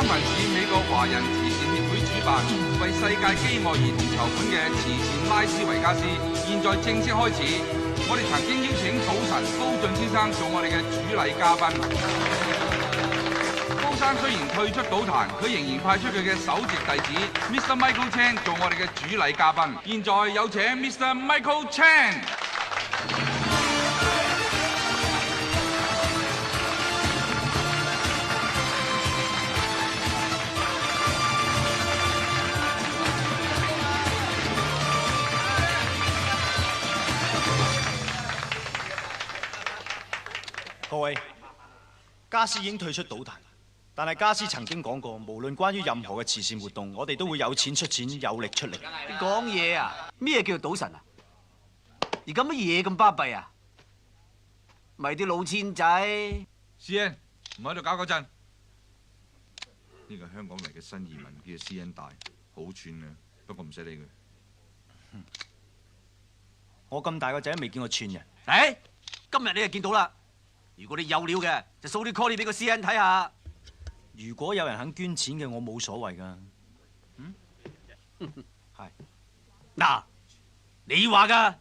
三藩市美國華人慈善協會主辦，為世界飢餓兒童籌款嘅慈善拉斯維加斯，現在正式開始。我哋曾經邀請賭神高進先生做我哋嘅主禮嘉賓。高生雖然退出賭壇，佢仍然派出佢嘅首席弟子 Mr. Michael Chan 做我哋嘅主禮嘉賓。現在有請 Mr. Michael Chan。各位，家私已經退出賭壇，但係家私曾經講過，無論關於任何嘅慈善活動，我哋都會有錢出錢，有力出力。你講嘢啊？咩叫賭神啊？而家乜嘢咁巴閉啊？咪啲老千仔。師兄，唔喺度搞嗰陣。呢個香港嚟嘅新移民叫做師恩大，好串嘅，不過唔使理佢。我咁大個仔都未見過串人。誒，今日你就見到啦。如果你有料嘅，就 show 啲 call 俾個私人睇下。如果有人肯捐錢嘅，我冇所謂㗎。係。嗱，你話㗎，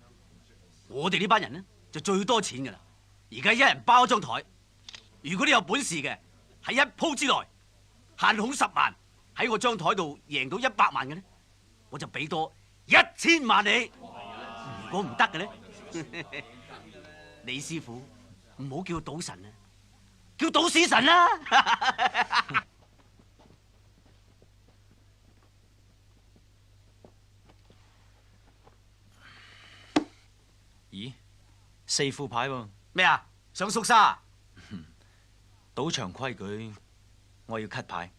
我哋呢班人呢就最多錢㗎啦。而家一人包張台，如果你有本事嘅，喺一鋪之內限孔10萬，喺我張台度贏到100萬嘅呢，我就俾多1000萬你。如果唔得嘅呢，李師傅。唔好叫賭神啊，叫賭屎神啦！咦，4副牌喎？咩啊？想縮沙？賭場規矩，我要 cut 牌。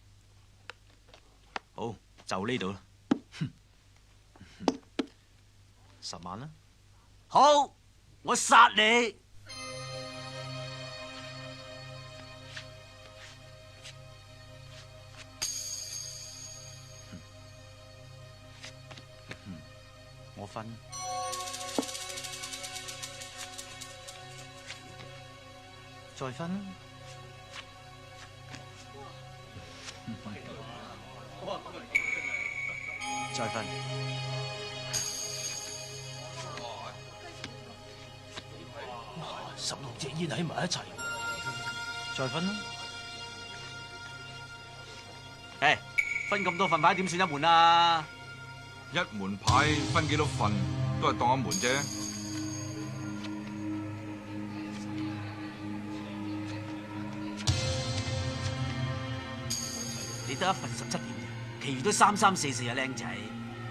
好，就呢度啦。10萬啦。好，我殺你！我分，再分啦。再分。16隻煙喺埋一齊，再分啦。誒，分咁多份牌點算一門啊？一門牌分幾多份，都係當一門啫。你得1份17點，其餘都33、44啊，靚仔，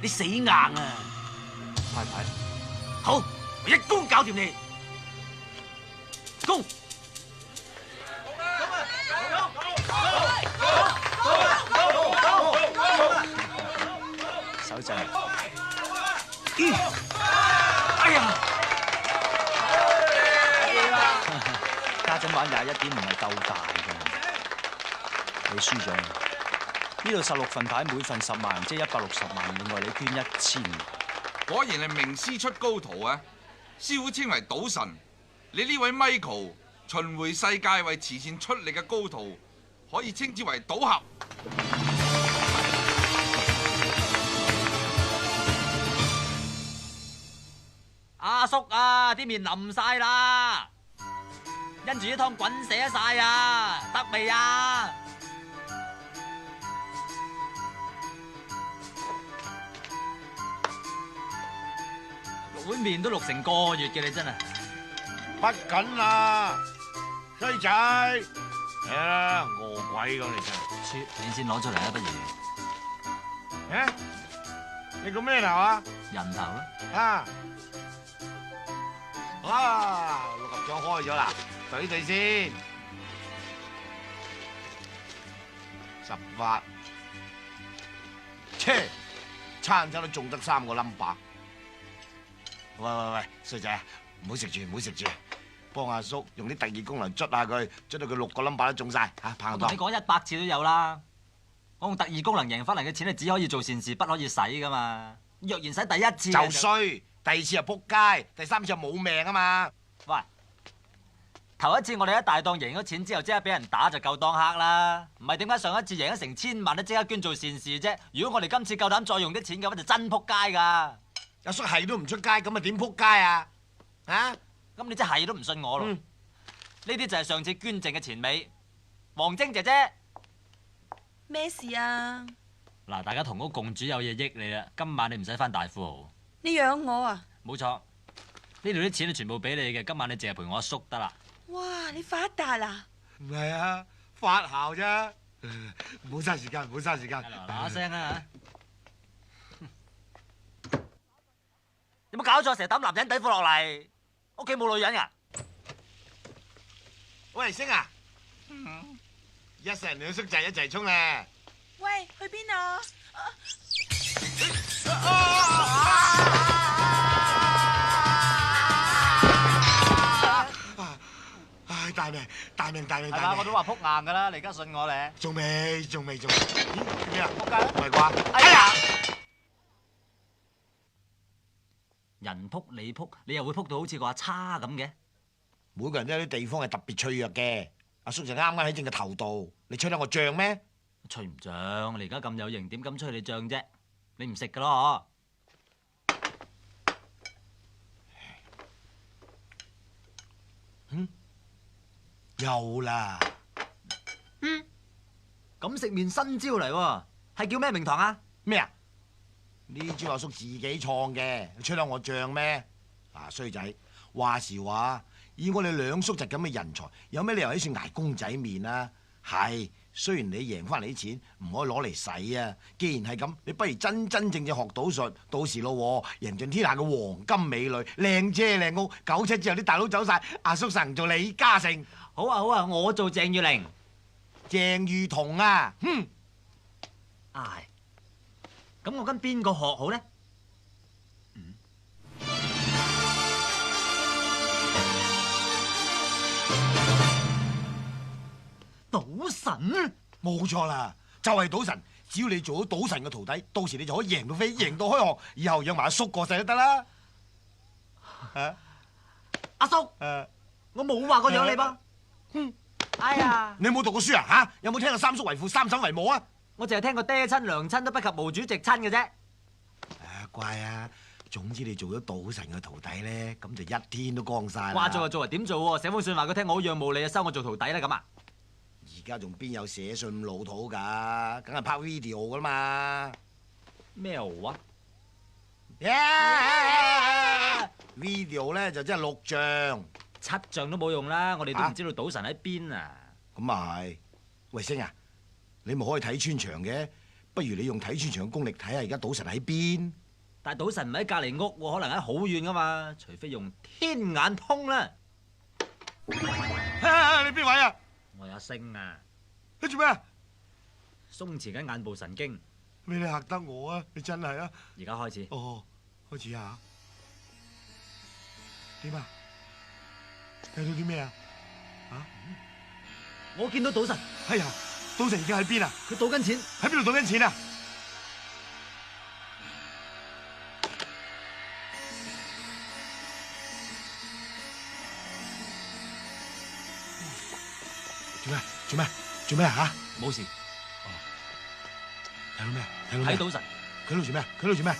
你死硬啊！派牌。好，我一攻搞掂你。攻！手震。哎呀！家陣玩21點唔係夠大㗎，你輸咗。呢度16份牌，每份10萬，即係160萬。另外你捐1000。果然係名師出高徒啊！師傅稱為賭神，你呢位 Michael 巡迴世界為慈善出力嘅高徒，可以稱之為賭俠。阿叔啊，啲麵淋晒啦，因住啲湯滾瀉晒啊，得未啊？碗麵都淥成個月嘅，你真係不緊啦，衰仔，嚟啦，餓鬼咁你真係。切，你先攞出嚟啦，不如誒，你個咩頭啊？人頭啦。六合獎開咗啦，對對先，18，切，餐餐都中得3個 number。喂，衰仔，唔好食住，唔好食住，幫阿叔用啲特異功能捽下佢，捽到佢6個 number 都中晒嚇，棒棒。我同你講100次都有啦，我用特異功能贏翻嚟嘅錢係只可以做善事，不可以使噶嘛。若然使第一次就衰，第2次又仆街，第3次又冇命啊嘛。喂，頭一次我哋喺大檔贏咗錢之後，即刻俾人打就夠當黑啦。唔係點解上一次贏咗成千萬都即刻捐做善事啫？如果我哋今次夠膽再用啲錢嘅話，就真撲街㗎。阿叔係都唔出街，咁啊點撲街啊？啊？咁你真係都唔信我咯？呢啲就係上次捐剩嘅錢尾。黃晶姐姐，咩事啊？嗱，大家同屋共主有嘢益你啦。今晚你唔使返大富豪。你養我啊？冇錯，呢度啲錢全部俾你嘅。今晚你淨係陪我阿叔得啦。哇！你發達啦？唔係啊，發姣啫。唔好嘥時間，唔好嘥時間。嗱嗱聲啊！有冇搞錯？成日抌男人底褲落嚟，屋企冇女人㗎？喂，星啊！一世人兩叔仔一齊衝咧！喂，去邊啊？唉，大命，大命，大命，係嘛？大命！我都話撲硬㗎啦，你而家信我咧？仲未？咦？咩啊？撲街啦！唔係啩？哎呀！人撲你撲，你又會撲到好似個阿叉咁嘅？每個人都有啲地方係特別脆弱嘅。阿叔就啱啱喺正個頭度，你吹得我脹咩？吹唔脹，你而家咁有型，點敢吹你脹啫？你唔食㗎咯嗬？又啦！咁食麵新招嚟喎，係叫咩名堂啊？咩啊？呢招阿叔自己創嘅，你吹得我脹咩？嗱，衰仔，話時話，以我哋兩叔侄咁嘅人才，有咩理由喺處捱公仔麵啊？係，雖然你贏翻嚟啲錢唔可以攞嚟使啊。既然係咁，你不如真真正正學賭術，到時咯，贏盡天下嘅黃金美女、靚車靚屋，97之後啲大佬走晒，阿叔神做李嘉誠。好啊好啊，我做鄭裕玲。鄭裕彤啊，哼！唉，咁我跟邊個學好咧？賭神？冇錯啦，就係賭神。只要你做咗賭神嘅徒弟，到時你就可以贏到飛，贏到開學，以後養埋阿叔過世都得啦。阿叔，我冇話過養你噃。哎呀，你有冇讀過書啊？嚇，有冇聽過三叔為父，三嬸為母啊？我淨係聽過爹親娘親都不及毛主席親嘅啫。乖啊！總之你做咗賭神嘅徒弟咧，咁就一天都光晒啦。話做就做啊，點做喎？寫封信話佢聽我好仰慕你啊，收我做徒弟啦咁啊！而家仲邊有寫信咁老土㗎？梗係拍 video 㗎啦嘛。咩啊？ video 咧就真係錄像，7像都冇用啦，我哋都唔知道賭神喺邊啊！咁啊係，喂星啊，你咪可以睇穿牆嘅，不如你用睇穿牆嘅功力睇下而家賭神喺邊。但係賭神唔喺隔離屋喎，可能喺好遠噶嘛，除非用天眼通啦。你邊位啊？我係阿星啊！你做咩啊？鬆弛緊眼部神經。俾你嚇得我啊！你真係啊！而家開始。哦，開始啊！點啊？睇到啲咩啊？啊？我見到賭神。哎呀，賭神而家喺邊啊？佢賭緊錢。喺邊度賭緊錢啊？做咩啊？嚇！冇事。睇到咩？睇賭神。佢喺度做咩？佢喺度做咩？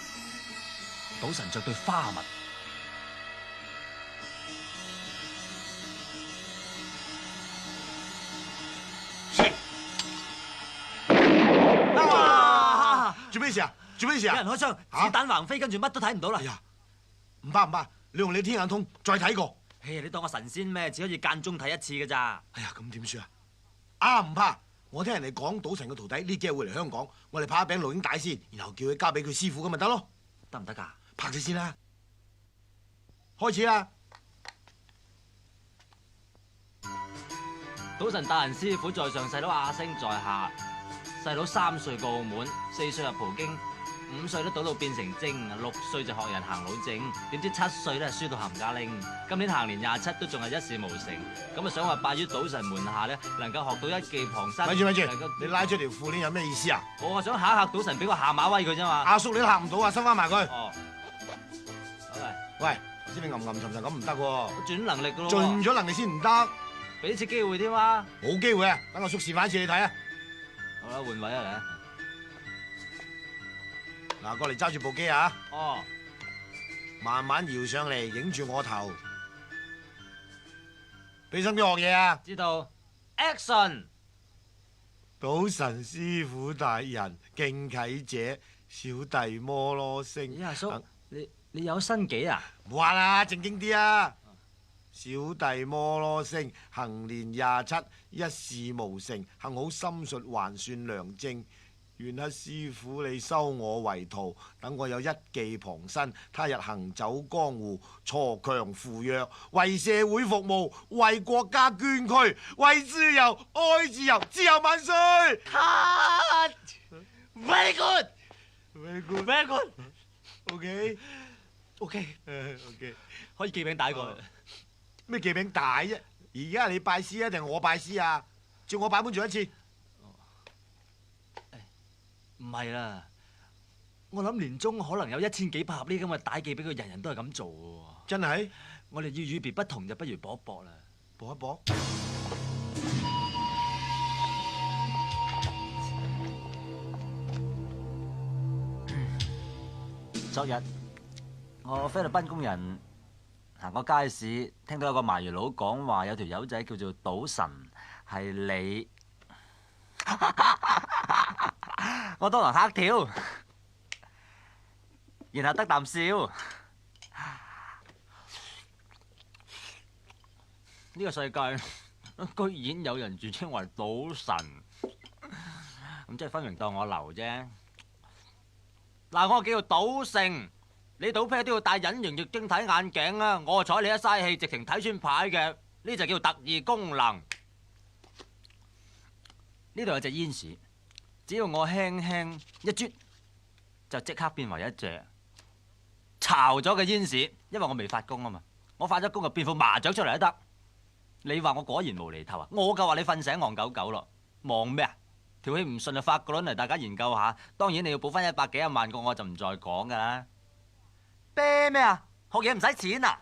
賭神着對花襪。做咩事啊？做咩事啊？有人開槍，子彈橫飛，跟住乜都睇唔到啦。哎呀，唔怕，你用你天眼通再睇過。嘿，你當我神仙咩？只可以間中睇一次㗎咋。哎呀，咁點算啊？啊，唔怕，我聽人哋講賭神嘅徒弟呢幾日會嚟香港，我哋拍一餅錄影帶先，然後叫佢交俾佢師傅咁咪得咯。得唔得㗎？拍咗先啦，開始啦！賭神大人師傅在上，細佬阿星在下。細佬3歲過澳門，4歲入葡京，5歲都賭到變成精，6歲就學人行路證，點知7歲咧輸到冚家拎。今年行年27都仲係一事無成，咁啊想話拜於賭神門下咧，能夠學到一技傍身。咪住，能夠你拉出條褲鏈有咩意思啊？我話想嚇一嚇賭神，俾個下馬威佢啫嘛。阿叔你都嚇唔到啊，收翻埋佢。哦，好嚟。喂，知你吟沉沉咁唔得喎。我盡能力㗎咯。盡咗能力先唔得。俾次機會添啊！冇機會啊！等我叔示範一次你睇啊！好啦，換位啊嗱，過嚟揸住部機啊！你。哦，慢慢搖上嚟，影住我頭，俾心機學嘢啊！知道。Action！賭神師傅大人，敬啟者，小弟摩羅星。咦，阿叔，你有新幾啊？唔玩啦，正經啲啊！小弟摩羅星，行年27，一事無成，幸好心術還算良正。願乞師傅你收我為徒，等我有一技傍身，他日行走江湖，鋤強扶弱，為社會服務，為國家捐軀，為自由，愛自由，自由萬歲 Cut! Very good!！Very good， Very good! OK， OK， OK， 可以寄餅帶過去。咩記餅大啫？而家係你拜師啊，定係我拜師啊？照我版本做一次。唔係啦，我諗年中可能有1000幾百盒呢咁嘅帶寄俾佢，人人都係咁做嘅喎。真係？我哋要與別不同，就不如搏一搏啦。搏一搏。昨日我菲律賓工人行過街市，聽到有個賣魚佬講話，有條友仔叫做賭神，係你。我當堂嚇跳，然後得啖笑。呢個世界居然有人自稱為賭神，咁即係分明當我流啫。嗱，我叫做賭聖，你賭啤都要戴隱形液晶體眼鏡啊！我睬你一嘥氣，直情睇穿牌嘅，呢就叫特異功能。呢度有隻煙屎，只要我輕輕一啜，就即刻變為一隻巢咗嘅煙屎。因為我未發功啊嘛，我發咗功就變副麻雀出嚟都得。你話我果然無厘頭啊！我夠話你瞓醒戇狗狗咯，忙咩啊？條氣唔順就發個輪嚟，大家研究下。當然你要補翻100幾廿萬個，我就唔再講噶啦。啤咩啊？學嘢唔使錢啊！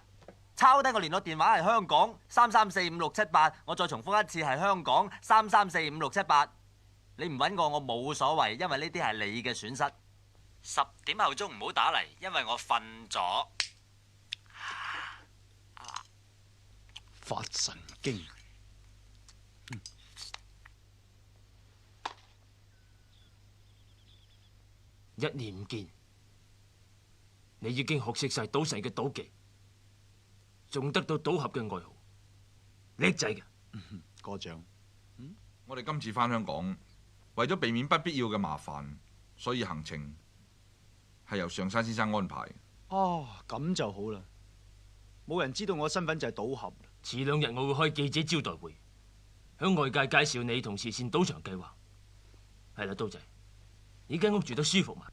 抄低個聯絡電話係香港3345678，我再重複一次係香港3345678。你唔揾我冇所謂，因為呢啲係你嘅損失。10點後鐘唔好打嚟，因為我瞓咗。發神經。一年唔見，你已經學識晒賭神嘅賭技，仲得到賭俠嘅外號，叻仔嘅。過獎。我哋今次返香港，為咗避免不必要嘅麻煩，所以行程係由上山先生安排。哦，咁就好啦，冇人知道我身份就係賭俠。遲2日我會開記者招待會，向外界介紹你同慈善賭場計劃。係啦，刀仔，呢間屋住得舒服嘛？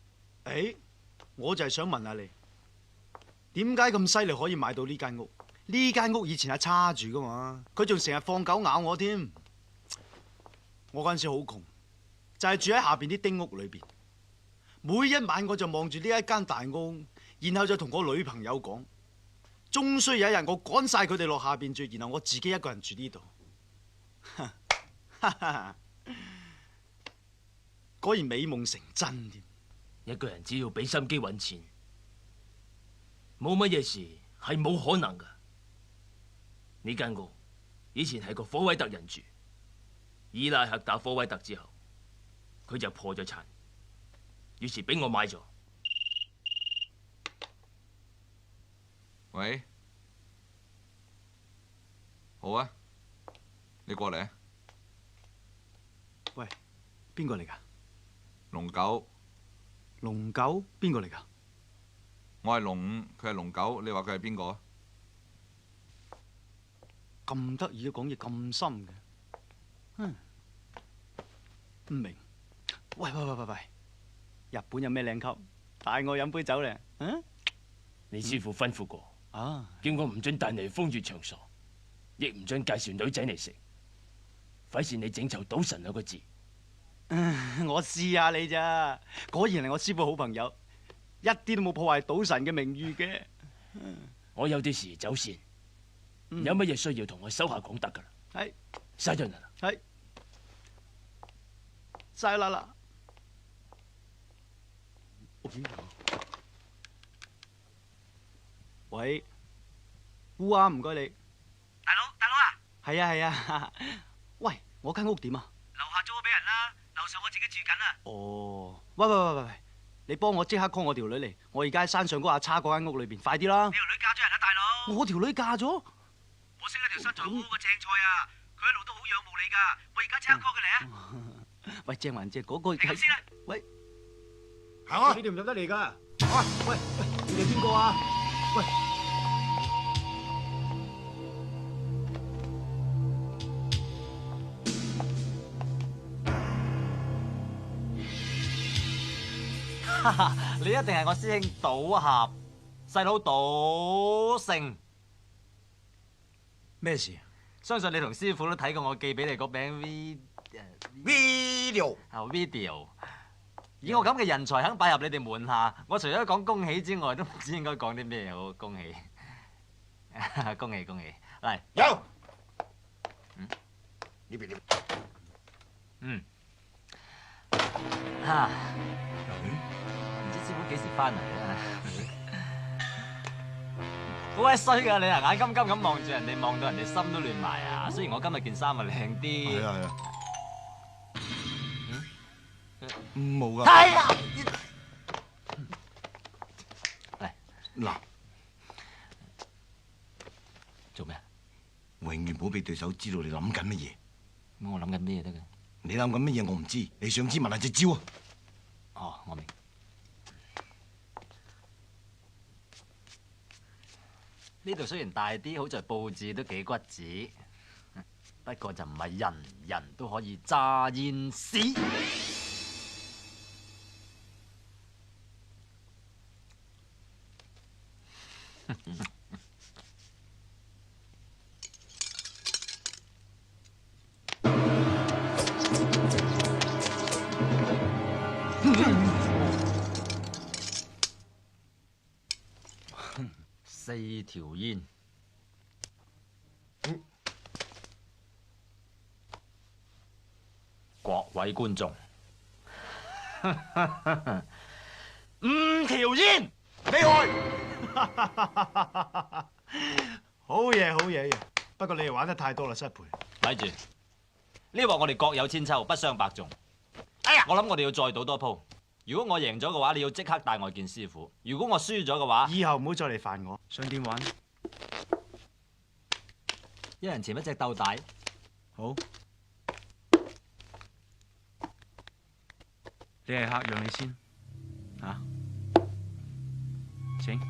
誒，我就係想問下你，點解咁犀利可以買到呢間屋？呢間屋以前係叉住噶嘛，佢仲成日放狗咬我添。我嗰陣時好窮，就係住喺下邊啲丁屋裏邊。每一晚我就望住呢一間大屋，然後就同我女朋友講，終須有一日我趕晒佢哋落下邊住，然後我自己一個人住呢度。果然美夢成真添。一個人只要俾心機揾錢，冇乜嘢事係冇可能噶。呢間屋以前係個科威特人住，伊拉克打科威特之後，佢就破咗產，於是俾我買咗。喂，好啊，你過嚟啊。喂，邊個嚟㗎？龍九，龍九邊個嚟㗎？我係龍五，佢係龍九，你話佢係邊個啊？咁得意嘅，講嘢咁深嘅，唔明。喂，日本有咩靚級？帶我飲杯酒咧，你師傅吩咐過，啊，叫我唔准帶你去風月場所，亦唔准介紹女仔嚟食，費事你整臭賭神2個字。我試下你咋，果然係我師傅好朋友，一啲都冇破壞賭神嘅名譽嘅。我有啲事走先，有乜嘢需要同我手下講得噶啦。係殺人啊！係，晒啦。喂，烏鴉唔該你。大佬啊！係啊。喂，我間屋點啊？樓下租咗俾人啦，樓上我自己住緊啊！哦，喂，你幫我即刻 call 我條女嚟，我而家喺山上嗰阿叉嗰間屋裏邊，快啲啦！你條女嫁咗人啊，大佬！我條女嫁咗？我識一條身材好好嘅正菜啊，佢一路都好仰慕你噶，我而家即刻 call 佢嚟啊！喂，正還正嗰個你咁先啦。喂，行啊！呢條唔入得嚟噶。喂，你哋邊個啊？喂，你一定係我師兄賭俠，細佬賭聖。咩事？相信你同師傅都睇過我寄俾你嗰餅 video video。以我咁嘅人才肯拜入你哋門下，我除咗講恭喜之外，都唔知應該講啲咩好。恭喜，恭喜，嚟有。呢邊點？嚇！唔知師傅幾時翻嚟啊？好鬼衰㗎你啊！眼金金咁望住人哋，望到人哋心都亂埋啊！雖然我今日件衫啊靚啲，係啊。冇㗎。係啊！嚟嗱，做咩啊？永遠唔好俾對手知道你諗緊乜嘢。咁我諗緊咩得嘅？你諗緊乜嘢我唔知，你想知問下隻招啊！哦，我明。呢度雖然大啲，好在佈置都幾骨子，不過就唔係人人都可以揸煙屎。4條煙，各位觀眾，5條煙，厲害！好嘢。不過你哋玩得太多啦，失陪。咪住，呢鑊我哋各有千秋，不相伯仲。哎呀，我諗我哋要再賭多鋪。如果我贏咗嘅話，你要即刻帶我見師傅；如果我輸咗嘅話，以後唔好再嚟煩我。想點玩？一人潛一隻鬥大。好。你係客，讓你先。嚇？請。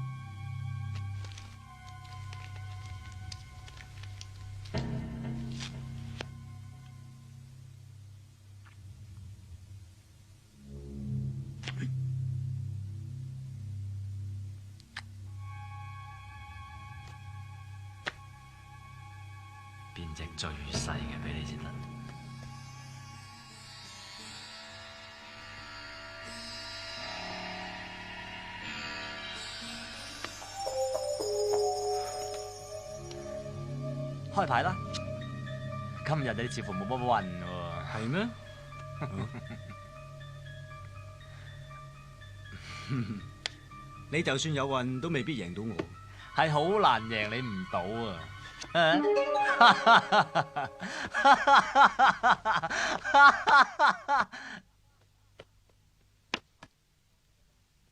邊隻最細嘅俾你先得。開牌啦！今日你似乎冇乜運喎。係咩？你就算有運，都未必贏到我。係好難贏你唔到啊！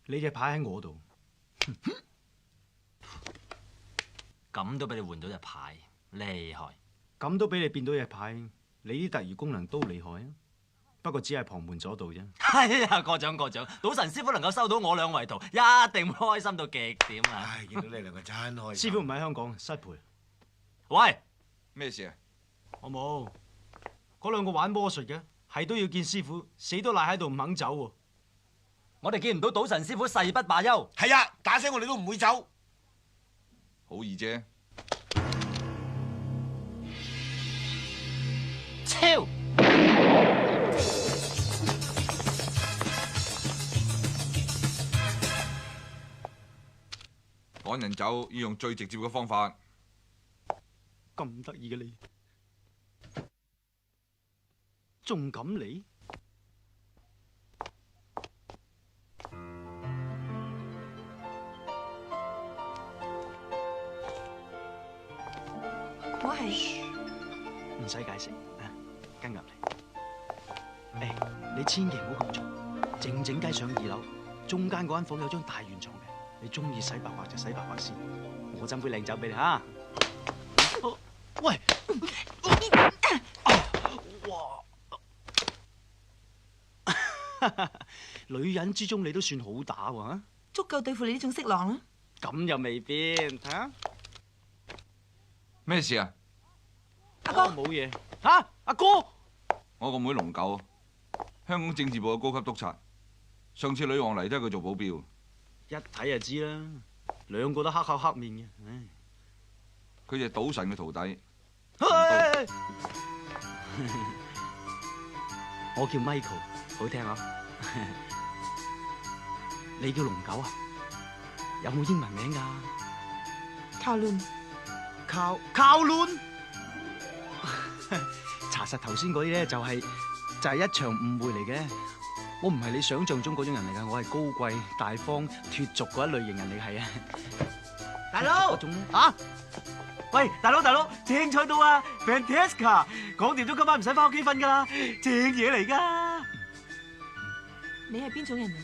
你隻牌喺我度，咁都俾你換到隻牌，厲害！咁都俾你變到隻牌，你啲特異功能都厲害啊！不過只係旁門左道啫。係啊，過獎過獎，賭神師傅能夠收到我兩位徒，一定會開心到極點啊！唉，見到你兩個真開心。師傅唔喺香港，失陪。喂，咩事啊？我冇，嗰兩個玩魔術嘅，係都要見師傅，死都賴喺度唔肯走喎。我哋見唔到賭神師傅誓不罷休。係啊，打死我哋都唔會走。好易啫。超！趕人走要用最直接嘅方法。咁得意嘅你，仲敢嚟？我係唔使解釋，跟入嚟。你千祈唔好咁做，靜靜雞上2樓，中間嗰間房有張大圓床嘅，你中意洗白白就洗白白先，我斟杯靚酒俾你嚇。喂！哇！女人之中你都算好打喎，足夠對付你呢種色狼啦。咁又未必，睇下。咩事啊？阿哥冇嘢。嚇，阿哥！我個妹龍九，香港政治部嘅高級督察。上次女王嚟都係佢做保鏢。一睇就知啦，兩個都黑口黑面嘅。唉，佢就係賭神嘅徒弟。我叫 Michael， 好聽啊！你叫龍九啊？有冇英文名㗎？靠亂。靠亂。查實頭先嗰啲咧就係一場誤會嚟嘅。我唔係你想象中嗰種人嚟㗎，我係高貴大方脫俗嗰一類型人嚟，係啊。大佬嗰種咧啊！喂，大佬，精彩到啊 ！Fantastic， 講掂咗今晚唔使翻屋企瞓噶啦，正嘢嚟噶。你係邊種人啊？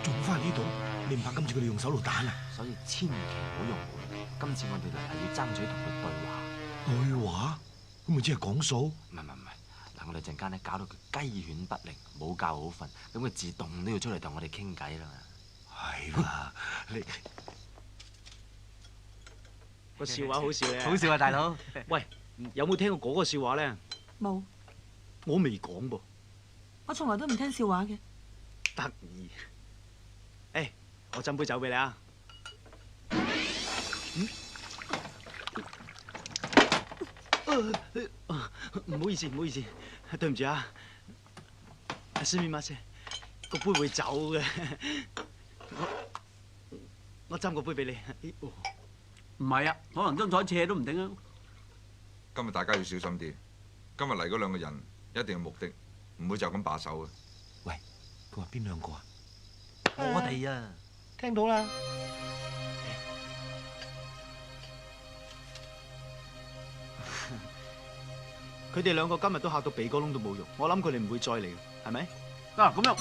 仲翻嚟呢度，你唔怕今次佢哋用手榴彈啊？所以千祈唔好用武力。今次我哋嚟係要爭取同佢對話。對話？咁咪即係講數？唔係，嗱，我哋陣間咧搞到佢雞犬不寧，冇覺好瞓，咁佢自動都要出嚟同我哋傾偈啦嘛。係啦，你個笑話好笑嘅。好笑啊，大佬！喂，有冇聽過嗰個笑話咧？冇，我未講噃。我從來都唔聽笑話嘅。得意。誒，我斟杯酒俾你啊。唔好意思，對唔住啊。すみません，個杯會走嘅。我斟個杯俾你。唔係啊，可能張台斜都唔定啊。今日大家要小心啲。今日嚟嗰兩個人一定有目的，唔會就咁罷手嘅。喂，佢話邊兩個啊？我哋啊，聽到啦。佢哋兩個今日都嚇到鼻哥窿都冇用，我諗佢哋唔會再嚟，係咪？啊，咁樣，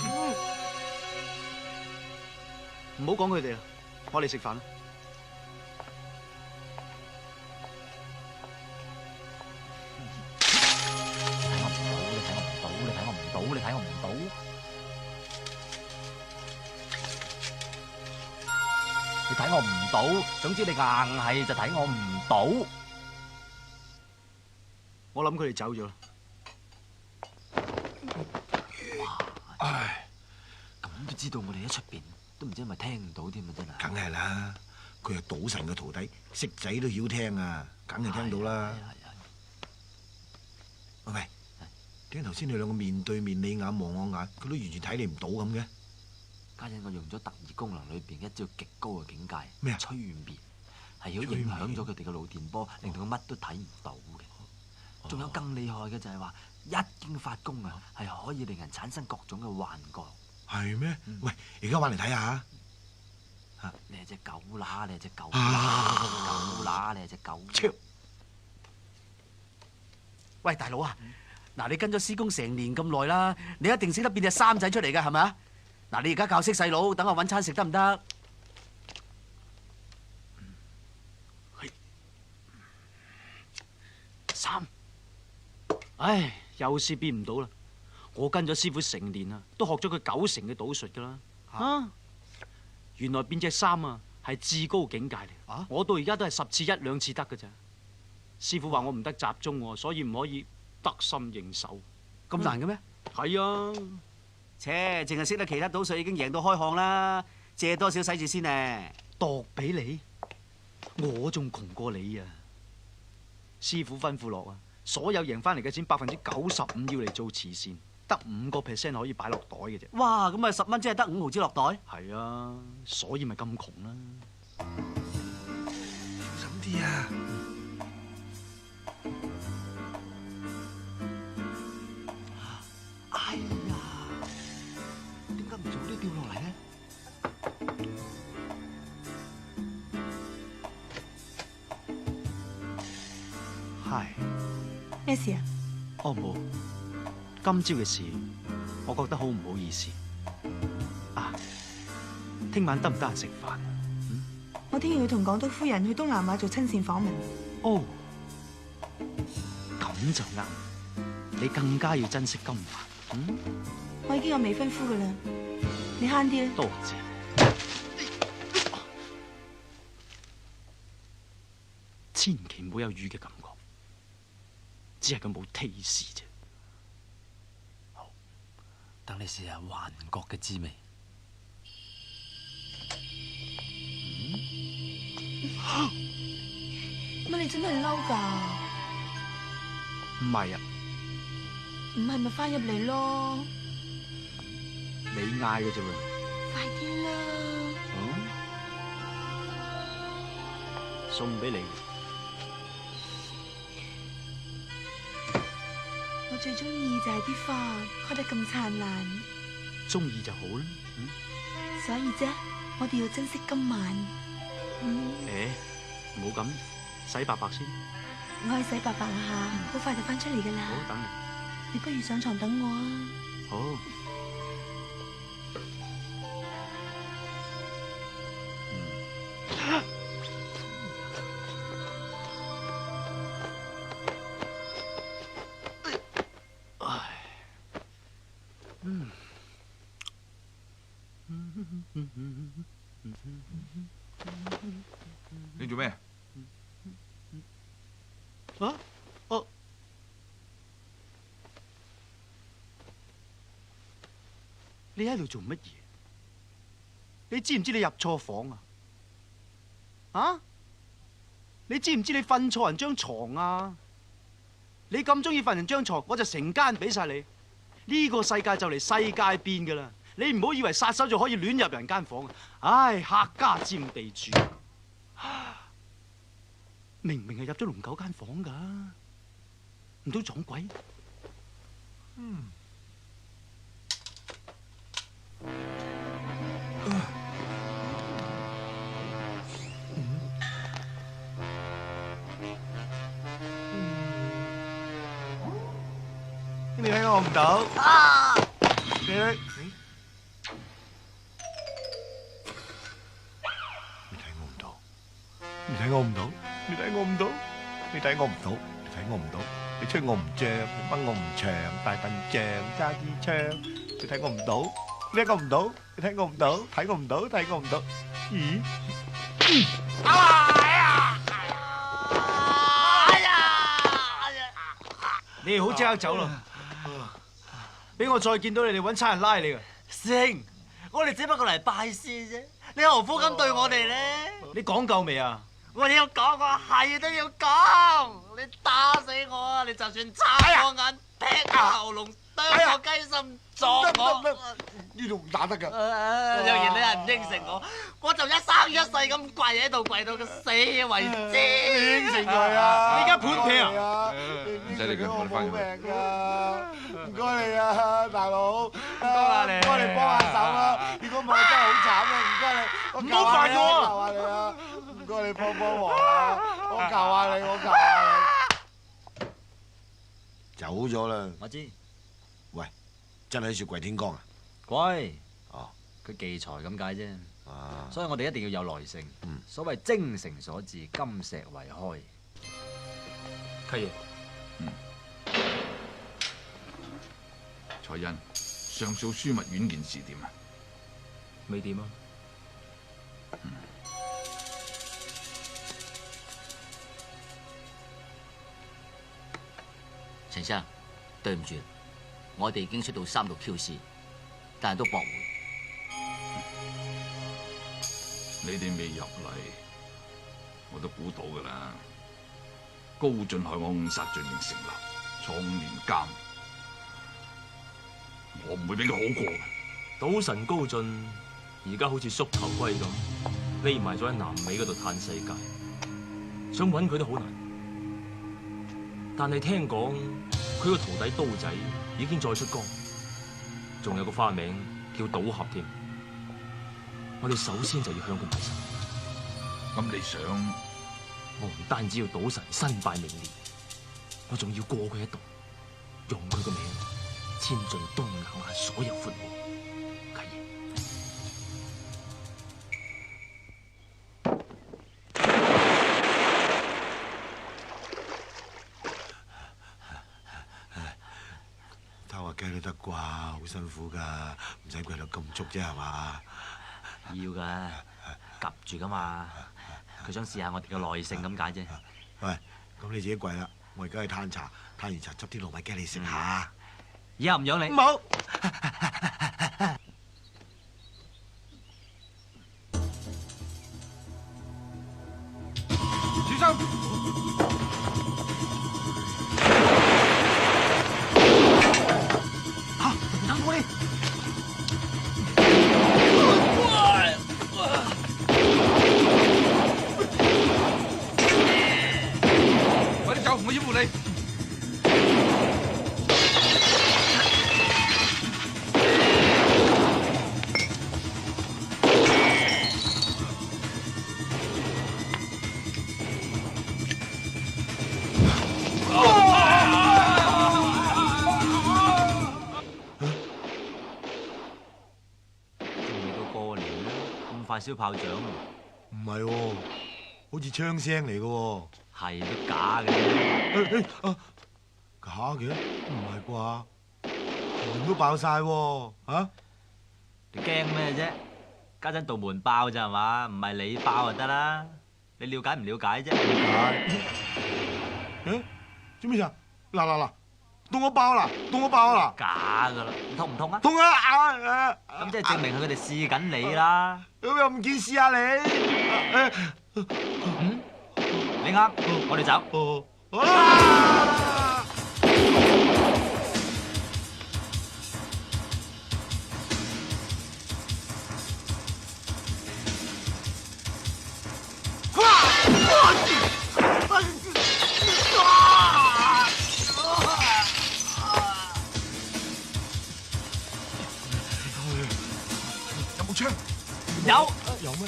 唔好講佢哋啦，我哋食飯啦。你睇我唔到。你睇我唔到，總之你硬係就睇我唔到。我諗佢哋走咗啦。唉，咁都知道我哋喺出邊，都唔知係咪聽唔到添啊！真係。梗係啦，佢係賭神嘅徒弟，識仔都曉聽啊，梗係聽到啦。喂，點解頭先你兩個面對面，你眼望我眼，佢都完全睇你唔到咁嘅？家陣我用咗特異功能裏邊一招極高嘅境界，咩啊？催眠，係要影響咗佢哋嘅腦電波，令到佢乜都睇唔到嘅。仲有更厲害嘅就係話，一經發功啊，係可以令人產生各種嘅幻覺。係咩？喂，而家玩嚟睇下。你係隻狗乸，你係隻狗乸，狗乸，你係隻狗。喂，大佬啊，嗱，你跟咗師公成年咁耐啦，你一定識得變隻三仔出嚟㗎，係咪啊？嗱，你而家教識細佬，等我揾餐食得唔得？三，唉，有時變唔到啦。我跟咗師傅成年啦，都學咗佢9成嘅賭術噶啦。啊，原來變隻三啊，係至高境界嚟。啊，我到而家都係10次1、2次得噶咋。師傅話我唔得集中喎，所以唔可以得心應手。咁難嘅咩？係啊。切，淨係識得其他賭術已經贏到開巷啦，借多少使住先呢？度俾你，我仲窮過你啊！師傅吩咐落啊，所有贏翻嚟嘅錢95%要嚟做慈善，得5% 可以擺落袋嘅啫。哇，咁咪10蚊即係得5毫子落袋？係啊，所以咪咁窮啦。嗨，咩事啊？哦冇，今朝嘅事，我覺得好唔好意思。啊，聽晚得唔得閒食飯？我聽日要同港督夫人去東南亞做親善訪問。哦，咁就啱。你更加要珍惜今晚。我已經有未婚夫噶啦，你慳啲啦。多謝。千祈唔好有魚嘅感覺，只係佢冇 taste 啫。等你試下幻覺嘅滋味。乜你真係嬲㗎？唔係啊，唔係咪翻入嚟咯？你嗌嘅啫喎。快啲啦！送俾你。我最中意就係啲花開得咁燦爛，中意就好啦。所以啫，我哋要珍惜今晚。唔好咁，洗白白先。我去洗白白下，好快就翻出嚟噶啦。好，等你。你不如上床等我啊。好。你做咩？啊？哦。你喺度做乜嘢？你知唔知你入錯房啊？啊？你知唔知你瞓錯人張床啊？你咁中意瞓人張床，我就成間俾晒你。呢個世界就嚟世界變噶啦！你唔好以為殺手就可以亂入人間房啊！唉，客家佔地主，明明係入咗龍九間房噶，唔通撞鬼？你睇我唔到。你睇我唔到，你睇我唔到，你睇我唔到，你睇我唔到，你睇我唔到，你吹我唔脹，你掹我唔長，大笨象揸支槍，你睇我唔到，你睇我唔到，你睇我唔到，睇我唔到，睇我唔到，咦？你哋好即刻走咯！俾我再見到你哋，揾差人拉你噶。師兄，我哋只不過嚟拜師啫，你何苦咁對我哋咧？你講夠未啊？我要講，我係都要講。你打死我啊！你就算插我眼、劈我喉嚨、剁我雞心、撞我，呢度唔打得㗎。若然你係唔應承我，我就一生一世咁跪喺度，跪到佢死為止。應承佢啊！你而家盤劈啊！唔使理佢，我哋翻去。唔該你啊，大佬，唔該你唔該你幫下手啊！如果唔係我真係好慘啊！唔該你，唔好煩我啊！求下你啊！唔該你幫幫忙啊！我求下你，我求下你。走咗啦！我知，喂，真係雪櫃天光啊！貴哦，佢忌財咁解啫。啊，所以我哋一定要有耐性。所謂精誠所至，金石為開。契爺，彩欣，上訴樞密院件事點啊？未掂啊？陳生，對唔住，我哋已經出到3度 QC，但係都駁回。你哋未入嚟，我都估到㗎啦。高進害我誤殺罪名成立，坐5年監，我唔會俾佢好過嘅。賭神高進而家好似縮頭龜咁，匿埋咗喺南美嗰度嘆世界，想揾佢都好難。但係聽講佢個徒弟刀仔已經再出江，仲有個花名叫賭俠添。我哋首先就要向佢埋身。咁你想？我唔單止要賭神身敗名裂，我仲要過佢一度，用佢個名遷進東南亞所有闊戶。契爺，偷下雞都得啩，好辛苦噶，唔使跪到咁足啫係嘛？要噶，夾住噶嘛。佢想試下我哋嘅耐性咁解啫。喂，咁你自己跪啦，我而家去攤茶，攤完茶執啲糯米雞你食下。以後唔養你。唔好。小心！等我哋。快啲走，我掩護你。快燒炮仗啊！唔係喎，好似槍聲嚟嘅喎。係都假嘅。假嘅？唔係啩？門都爆晒喎！嚇！你驚咩啫？家陣道門爆咋係嘛？唔係你爆就得啦。你了解唔了解啫？誒，做咩事？嗱，到我爆啦！到我爆啦！假噶啦，痛唔痛啊？痛啊！咁即係證明係佢哋試緊你啦。咁又唔見試下你？你啱，我哋走。有冇槍？有。有咩？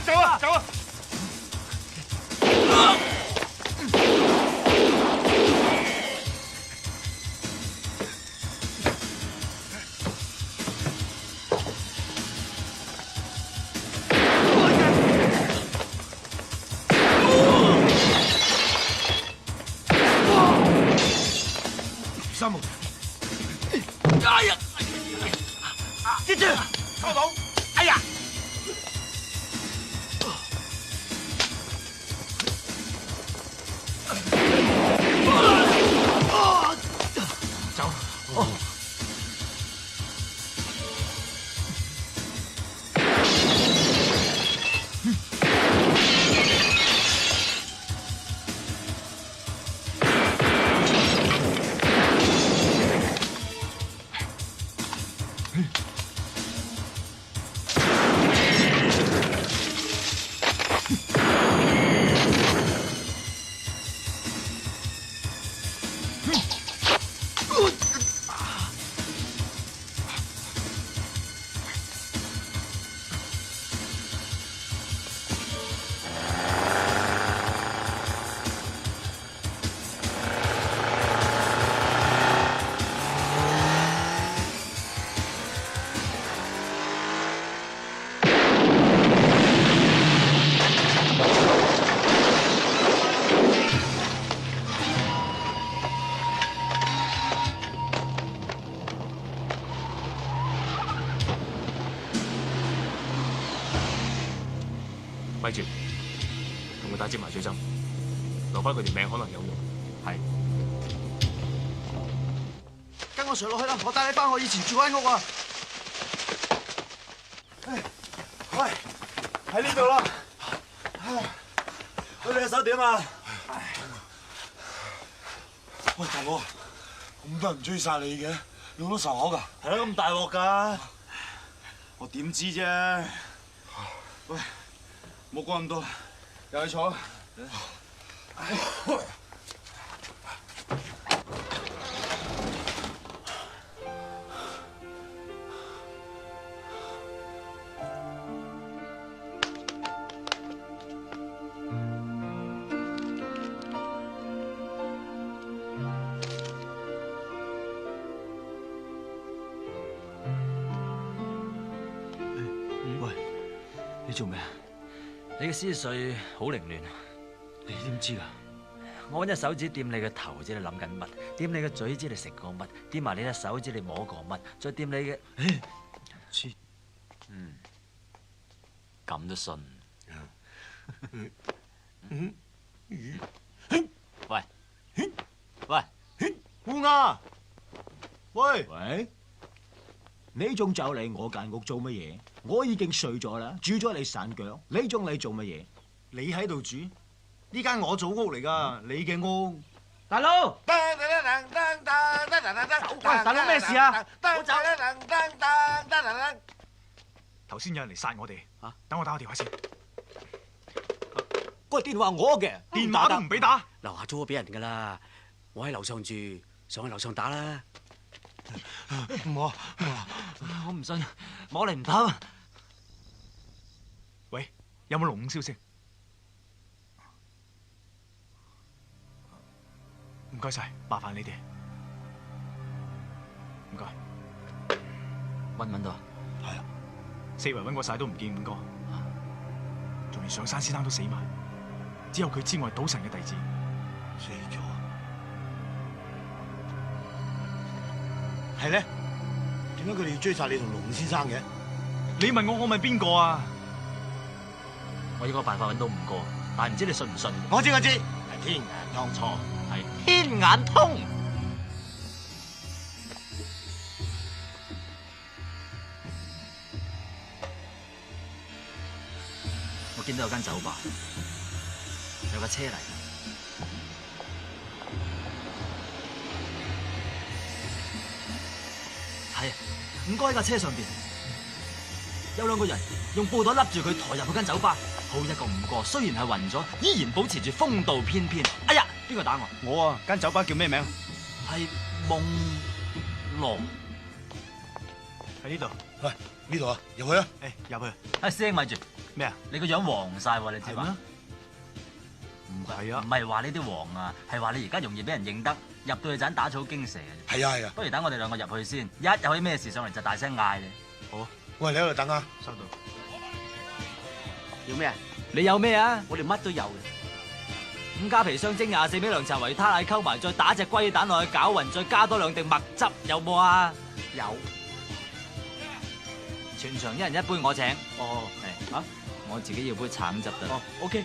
走啊！走啊！三毛，哎呀！接住，收到！哎呀！走！咪住，同佢打支麻醉針，留翻佢條命可能有用。係。跟我上落去啦，我帶你翻我以前住間屋啊！喂，喺呢度啦。你隻手點啊？喂，大佬，咁多人追殺你嘅，你好多仇口㗎？係咯，咁大鑊㗎？我點知啫？喂，冇講咁多，入去坐。你做咩啊？你嘅思緒好凌亂。你點知㗎？我揾隻手指掂你嘅頭，知你諗緊乜；掂你嘅嘴，知你食過乜；掂埋你隻手指，你摸過乜；再掂你嘅，切，咁都信？喂喂，烏鴉，喂，喂，你仲走嚟我間屋做乜嘢？我已經睡咗啦，煮咗你散腳，你仲嚟做乜嘢？你喺度住？呢間我祖屋嚟㗎，你嘅屋。大佬，喂，大佬咩事啊？好走！頭先有人嚟殺我哋，等我打個電話先。個電話我嘅，電話都唔俾打。樓下租咗俾人㗎啦，我喺樓上住，上去樓上打啦。我我唔信，摸嚟唔得。喂，有冇龍五消息？唔該晒，麻煩你哋。唔該。揾唔揾到啊？係啊，四圍揾過晒都唔見五哥，仲連上山先生都死埋，只有佢之外賭神嘅弟子死咗。係咧？點解佢哋要追殺你同龍先生嘅？你問我，我問邊個啊？我要個辦法揾到五哥，但係唔知你信唔信？我知，係天眼通。錯，係天眼通。我見到有間酒吧，有架車嚟。係啊，五哥喺架車上邊，有兩個人用布袋笠住佢，抬入嗰間酒吧。好一個五哥，雖然係暈咗，依然保持住風度翩翩。哎呀，邊個打我？我啊，間酒吧叫咩名？係夢羅。喺呢度。喂，呢度啊，入去啊！誒，入去。啊，師兄咪住。咩啊？你個樣黃晒喎，你知嘛？唔係啊，唔係話呢啲黃啊，係話你而家容易俾人認得，入到去盞打草驚蛇。係啊。不如等我哋兩個入去先，一有啲咩事上嚟就大聲嗌你。好啊。喂，你喺度等啊。收到。要咩啊？你有咩啊？我哋乜都有嘅。 5加皮雙蒸24味涼茶維他奶溝埋，再打隻龜蛋落去攪勻，再加多2滴麥汁，有冇啊？有。全場一人一杯，我請。哦，係啊，我自己要杯橙汁得。哦，OK。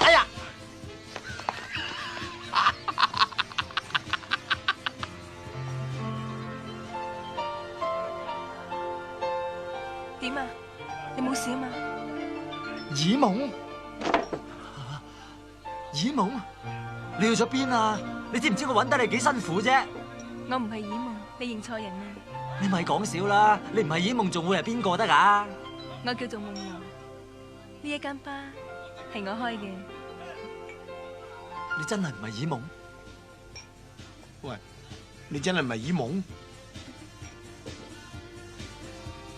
哎呀！點啊？你冇事啊嘛？耳夢？耳夢？你去咗邊啊？你知唔知我揾得你幾辛苦啫？我唔係耳夢，你認錯人啦。你咪講笑啦！你唔係耳夢，仲會係邊個得㗎？我叫做夢羅，呢一間吧係我開嘅。你真係唔係耳夢？喂，你真係唔係耳夢？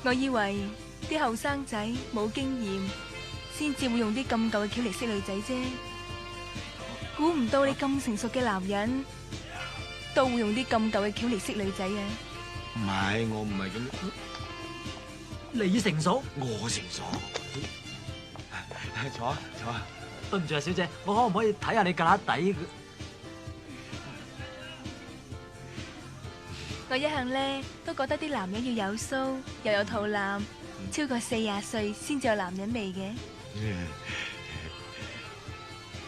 我以為啲後生仔冇經驗，先至會用啲咁舊嘅橋嚟識女仔啫。估唔到你咁成熟嘅男人，都會用啲咁舊嘅橋嚟識女仔啊！唔係，我唔係咁。你成熟？我成熟。坐啊，坐啊。對唔住啊，小姐，我可唔可以睇下你胳肋底？我一向咧都覺得啲男人要有鬚，又有肚腩，超過40歲先至有男人味嘅。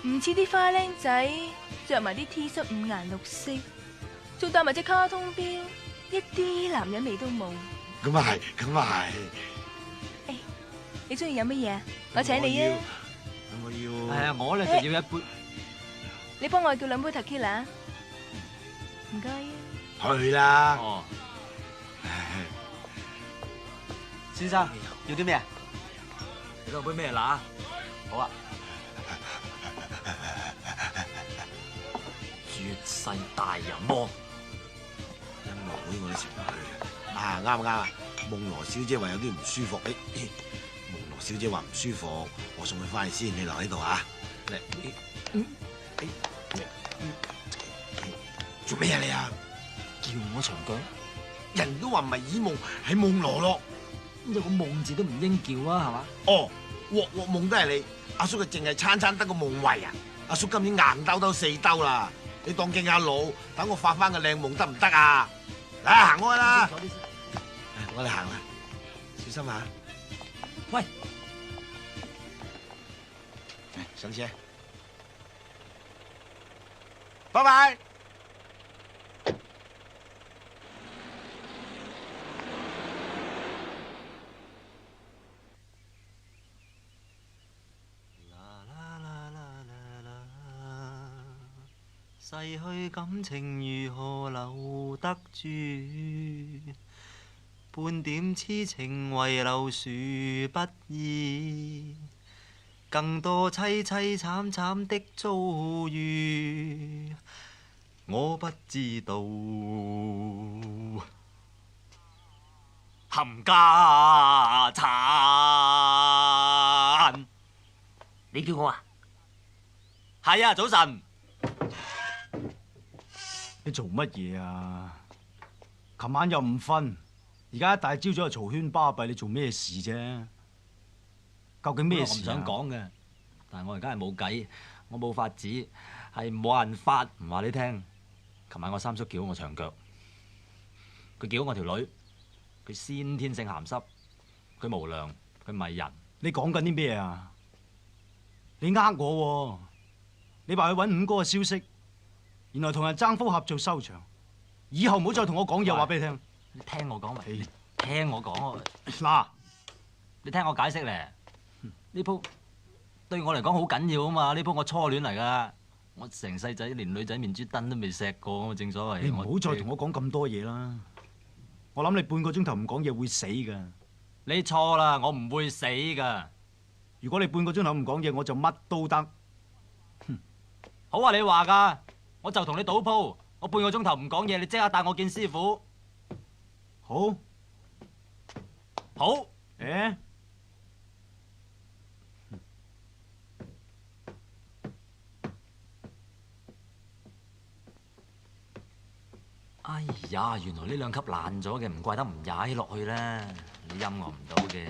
唔似啲花僆仔着埋啲 T 恤5顏6色，仲戴埋隻卡通錶，一啲男人味都冇。咁啊係，咁啊係。誒，你中意飲乜嘢啊？我請你啊！我要。係啊，我咧就要一杯。你幫我叫2杯 tequila。唔該。去啦。哦，先生要啲咩啊？你攞杯咩拿？好啊。絕世大人魔，音樂會我都成日去。啊，啱唔啱啊？夢羅小姐話有啲唔舒服，夢羅小姐話唔舒服，我送佢翻去先，你留喺度啊。做咩啊你啊？叫我長腳，人都話唔係耳夢，係夢羅咯。有個夢字都唔應叫啊，係嘛？哦，鑊鑊夢都係你，阿叔佢淨係餐餐得個夢遺啊！阿叔今年硬兜兜4兜啦，你當敬下老，等我發翻個靚夢得唔得啊？嚟行開啦！我哋行啦，小心下。喂，上車，拜拜。逝去感情如何留得住？半點痴情遺留殊不易，更多凄凄慘慘的遭遇，我不知道。冚家產，你叫我啊？係啊，早晨。你做乜嘢啊？琴晚又唔瞓，而家一大朝早就嘈喧巴閉，你做咩事啫？究竟咩事啊？我唔想講嘅，但係我而家係冇計，我冇法子，係冇辦法唔話你聽。琴晚我三叔叫我長腳，佢叫我條女，佢先天性鹹濕，佢無良，佢唔係人。你講緊啲咩啊？你呃我喎！你話去揾五哥嘅消息。原來同人爭風合做收場，以後唔好再同我講嘢，話俾你聽。你聽我講咪？聽我講嗱，你聽我解釋咧。呢鋪對我嚟講好緊要啊嘛！呢鋪我初戀嚟噶，我成世仔連女仔面珠燈都未錫過，正所謂。你唔好再同我講咁多嘢啦！我諗你半個鐘頭唔講嘢會死噶。你錯啦，我唔會死噶。如果你半個鐘頭唔講嘢，我就乜都得。好啊，你話噶。我就同你賭鋪，我半個鐘頭唔講嘢，你即刻帶我見師傅。好，好。誒，哎呀，原來呢兩級爛咗嘅，唔怪得唔踩落去啦。你陰我唔到嘅。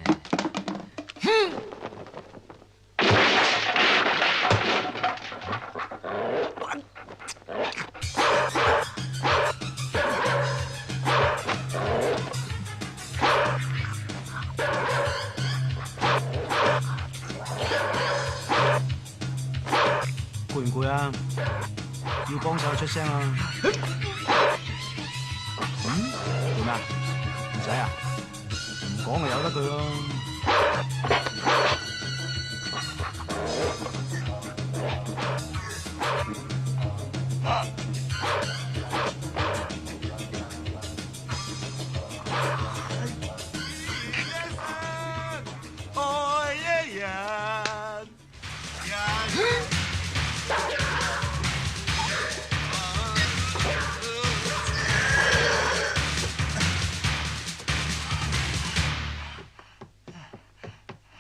攰唔攰啊？要幫手出聲啊！做咩啊？唔使啊？唔講就由得佢咯。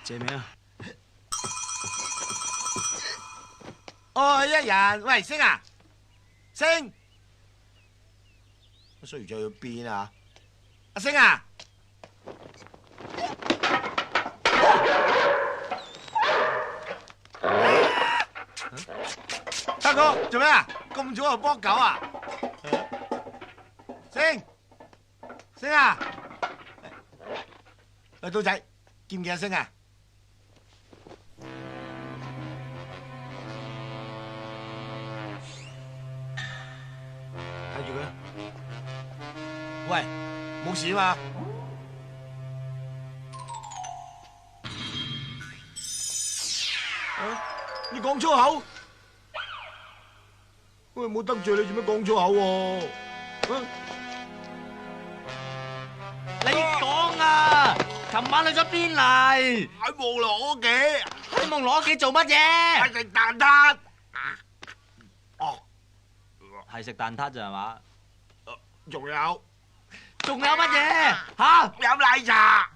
借名啊！愛一人，喂，星啊，星，阿衰魚仔去邊啊？阿星啊，大哥做咩啊？咁早就幫狗啊？星，星啊，喂，刀仔，見唔見阿星啊？睇住佢，喂，冇事嘛？你講粗口？喂，冇得罪你，做咩講粗口喎？你講啊！琴晚去咗邊嚟？喺望羅嘅，喺夢羅屋企做乜嘢？係食蛋撻。哦，係食蛋撻咋係嘛？仲有仲有乜嘢？嚇！飲奶茶，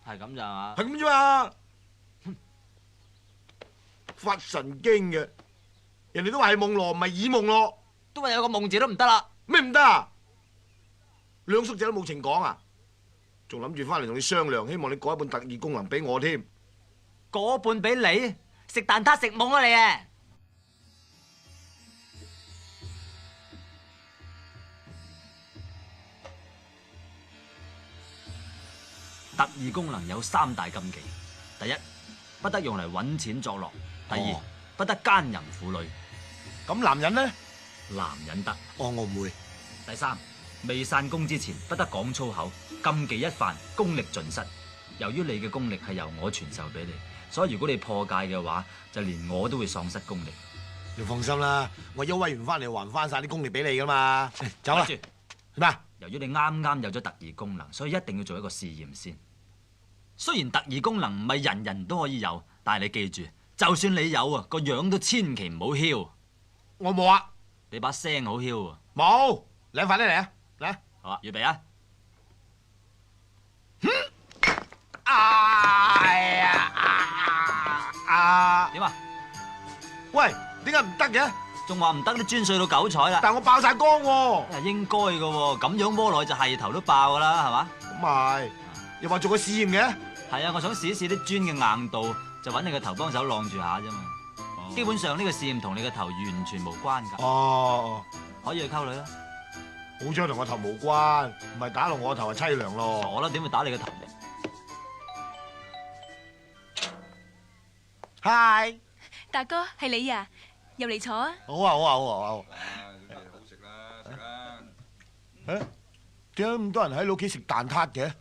係咁咋係嘛？係咁啫嘛。發神經嘅，人哋都話係夢羅，唔係耳夢咯。都話有個夢字都唔得啦。咩唔得啊？兩叔仔都冇情講啊！仲諗住翻嚟同你商量，希望你改一半特異功能俾我添。嗰半俾你食蛋撻食懵啊你啊！特異功能有3大禁忌：第一，不得用嚟揾錢作樂；第二，不得奸淫婦女；咁男人呢？男人得。哦，我唔會。第三，未散功之前不得講粗口，禁忌一犯，功力盡失。由於你嘅功力係由我傳授俾你，所以如果你破戒嘅話，就連我都會喪失功力。你放心啦，我休威完翻嚟還翻晒啲功力俾你噶嘛。走啦。咩啊？由於你啱啱有咗特異功能，所以一定要做一個試驗先。雖然特異功能唔係人人都可以有，但係你記住，就算你有啊，個樣都千祈唔好囂。我冇啊。你把聲好囂啊。冇。你快啲嚟啊！嚟。好啊，預備啊！哎呀！點啊？喂，點解唔得嘅？仲話唔得，你專碎到9彩啦！但我爆晒光喎。應該嘅喎，咁樣窩內就係頭都爆噶啦，係嘛？咁咪又話做個試驗嘅？係啊，我想試一試啲磚嘅硬度，就揾你個頭幫手晾住下啫嘛。基本上呢個試驗同你個頭完全無關㗎。哦，可以去溝女啦。好彩同我頭無關，唔係打落我頭就凄涼咯。傻啦，點會打你個頭啫？嗨，大哥係你啊，入嚟坐啊！好啊好啊好啊好啊！好食啦，食啦。誒，點解咁多人喺你屋企食蛋撻嘅？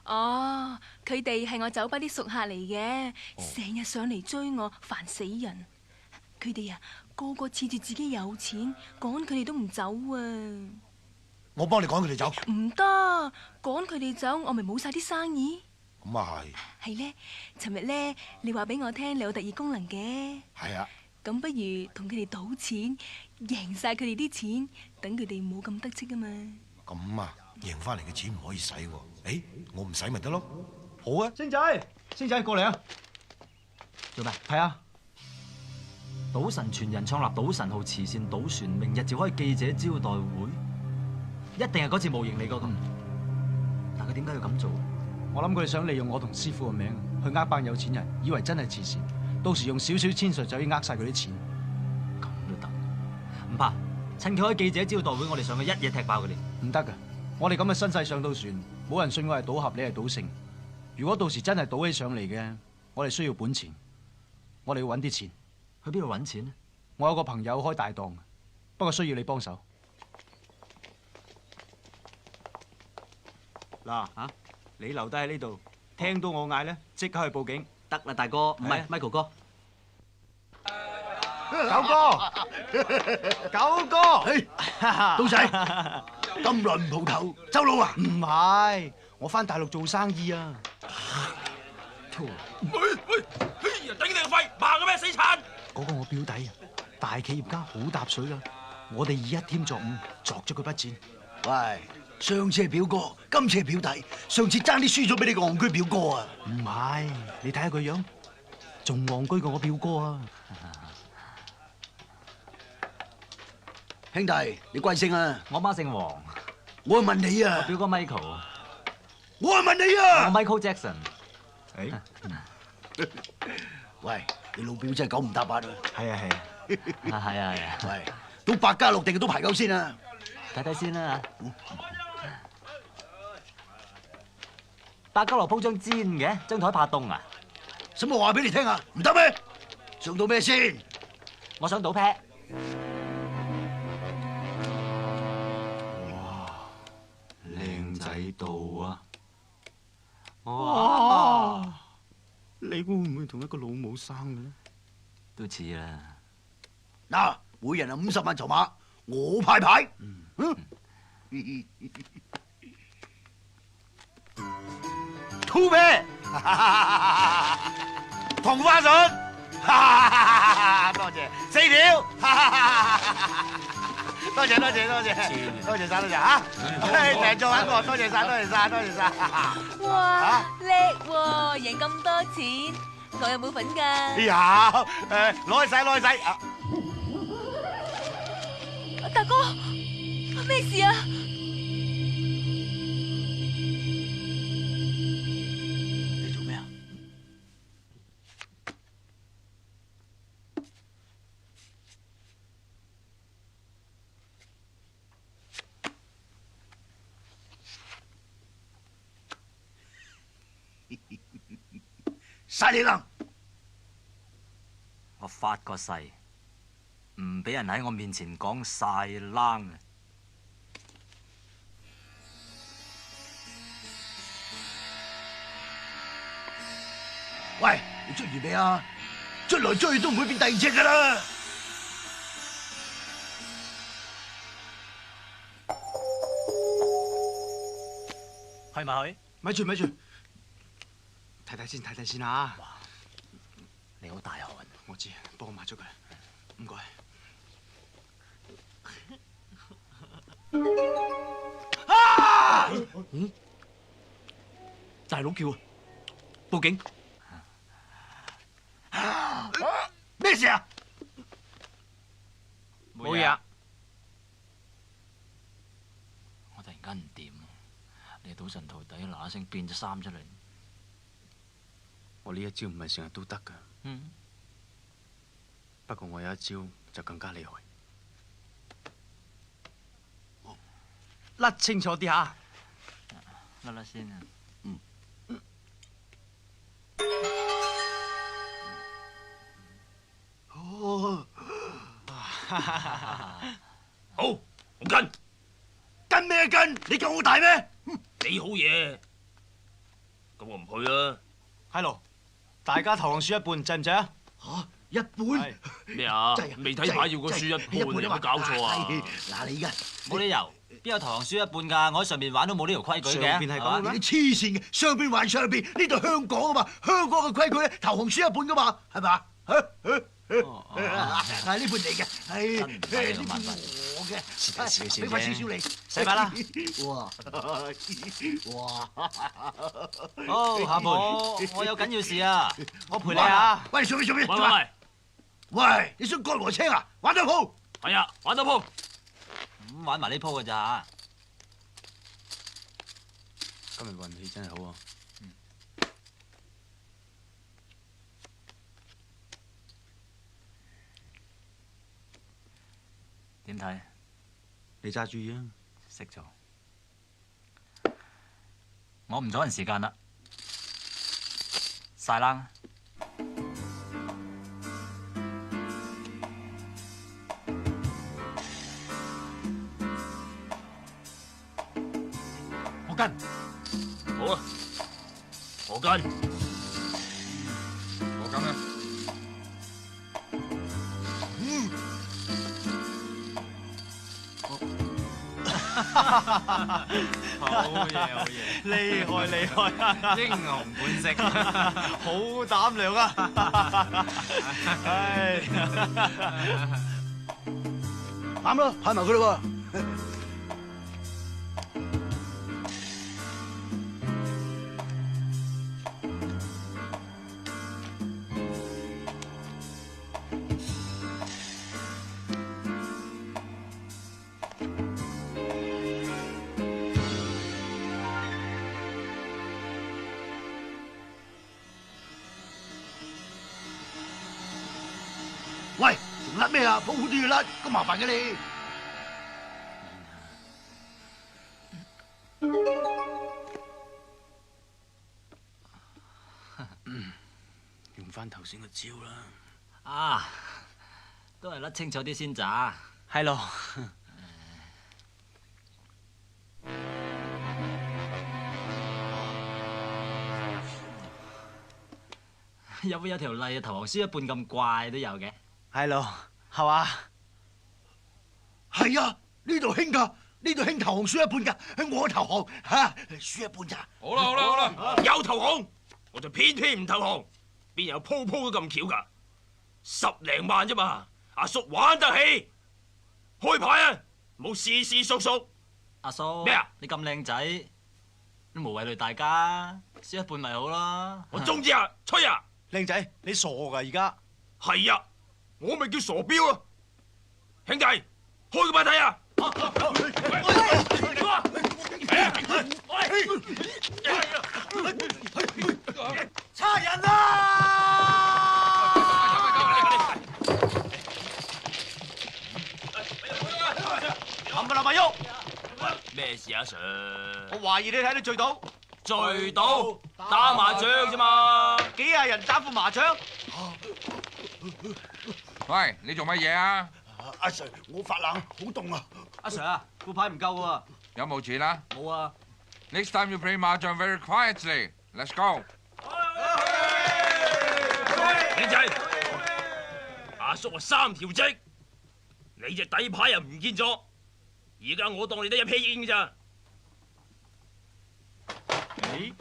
哦，佢哋係我酒吧啲熟客嚟嘅，成日上嚟追我，煩死人。佢哋啊，個個恃住自己有錢，趕佢哋都唔走啊！我幫你趕佢哋走。唔得，趕佢哋走，我咪冇晒啲生意。咁啊係。係咧，尋日咧，你話俾我聽，你有特異功能嘅。係啊。咁不如同佢哋賭錢，贏晒佢哋啲錢，等佢哋冇咁得戚啊嘛。咁啊，贏翻嚟嘅錢唔可以使喎。誒，我唔使咪得咯。好啊。星仔，星仔過嚟啊！做咩？係啊。賭神傳人創立賭神號慈善賭船，明日召開記者招待會，一定係嗰次模型嚟個咁。但佢點解要咁做？我諗佢哋想利用我同師傅嘅名去呃班有錢人，以為真係慈善，到時用少少千術就可以呃晒佢啲錢。咁都得？唔怕，趁佢開記者招待會，我哋上去一嘢踢爆佢哋。唔得噶，我哋咁嘅身世上到船，冇人信我係賭俠，你係賭聖。如果到時真係賭起上嚟嘅，我哋需要本錢，我哋要揾啲錢。去邊度揾錢呢？我有個朋友開大檔，不過需要你幫手。嗱嚇，你留低喺呢度，聽到我嗌咧，即刻去報警。得啦，大哥，唔係 Michael 哥。九哥，九哥，刀仔，咁耐唔蒲頭，周佬啊？唔係，我返大陸做生意啊。喂，哎呀，頂你個肺，盲嘅咩死殘！嗰個我表弟啊，大企業家好搭水噶，我哋以一添作五，作咗佢筆錢。喂，上次係表哥，今次係表弟，上次爭啲輸咗俾你個戇居表哥啊！唔係，你睇下佢樣，仲戇居過我表哥啊！兄弟，你貴姓啊？我媽姓黃。我係問你啊！表哥 Michael。我係問你啊！我 Michael Jackson。喂，你老表真係九唔搭八啊！係啊係啊，係啊係啊。喂，到百家樂定都排夠先啊！睇睇先啦嚇。百家樂鋪張氈嘅，張台怕凍啊！使乜話俾你聽啊？唔得咩？上到咩先？我想賭啤。靚仔到啊！哇！你會唔會同一個老母生嘅咧？都似啦。嗱，每人啊50萬籌碼，我派牌。兔啤，同花順，多謝4條，多謝晒嚇，成日做揾我，多謝晒。哇，叻喎，贏咁多錢，我有冇份㗎？有，攞去使。大哥，咩事啊？你做咩啊？晒你啦！我發個誓，唔俾人喺我面前講晒冷啊！喂，你出完未啊？出來追都唔會變第二隻噶啦！去咪去？咪住，睇睇先啊！你好大汗。我知，幫我抹咗佢，唔該。大佬叫啊！報警！咩事啊？冇嘢啊！我突然間唔掂，你賭神徒弟嗱嗱聲變咗衫出嚟。我呢一招唔係成日都得噶。不過我有一招就更加厲害。甩清楚啲嚇。甩先啊！好，我跟。跟咩跟？你夠我大咩？你好嘢，咁我唔去啦。係咯，大家投降輸一半，制唔制啊？嚇，一半？咩啊？未睇牌要個輸一半，有冇搞錯啊？嗱，你而家冇理由，邊有投降輸一半㗎？我喺上面玩都冇呢條規矩嘅。上邊係咁嘅咩？你黐線嘅，上邊還上邊，呢度香港啊嘛，香港嘅規矩咧，投降輸一半噶嘛，係嘛？係呢半你嘅，係呢半我嘅，俾翻少少你，洗牌啦！哇！好，下盤我有緊要事啊，我陪你啊！喂，上邊？喂！喂，你想割禾青啊？玩多鋪？係啊，玩多鋪。咁玩埋呢鋪㗎咋？今日運氣真係好啊！點睇？你揸主意啊！識做，我唔阻人時間啦，晒冷。我跟。好啊，我跟。我跟啊！好嘢，厲害！英雄本色，好膽量啊！唉，啱啦，派埋佢啦喎。喂，甩咩啊？鋪都要甩，咁麻煩嘅你。用翻頭先個招啦。啊，都係甩清楚啲先咋。係咯。有冇有條例啊？投降輸一半咁怪都有嘅。係咯，係嘛？係啊，呢度興㗎，呢度興投降輸一半㗎，我投降嚇，輸一半咋？好啦好啦好啦，有投降，我就偏偏唔投降，邊有鋪鋪都咁巧㗎？10零萬啫嘛，阿叔玩得起，開牌啊！冇事事叔叔。阿叔咩啊？你咁靚仔，都無謂累大家，輸一半咪好咯。我中意啊，吹啊！靚仔，你傻㗎而家？係啊，我咪叫傻彪啊！兄弟，開個牌睇啊！差人啦！冚唪唥咪喐！咩事啊，Sir？我懷疑你睇到醉賭，醉賭打麻雀啫嘛，幾廿人打副麻將。喂，你做乜嘢啊？阿 Sir， 我發冷，好凍啊！阿 Sir 啊，副牌唔夠喎。有冇錢啊？冇啊。 Next time you play mahjong very quietly. Let's go. 靚仔，阿叔話3條積，你隻底牌又唔見咗，而家我當你得一屁煙咋？你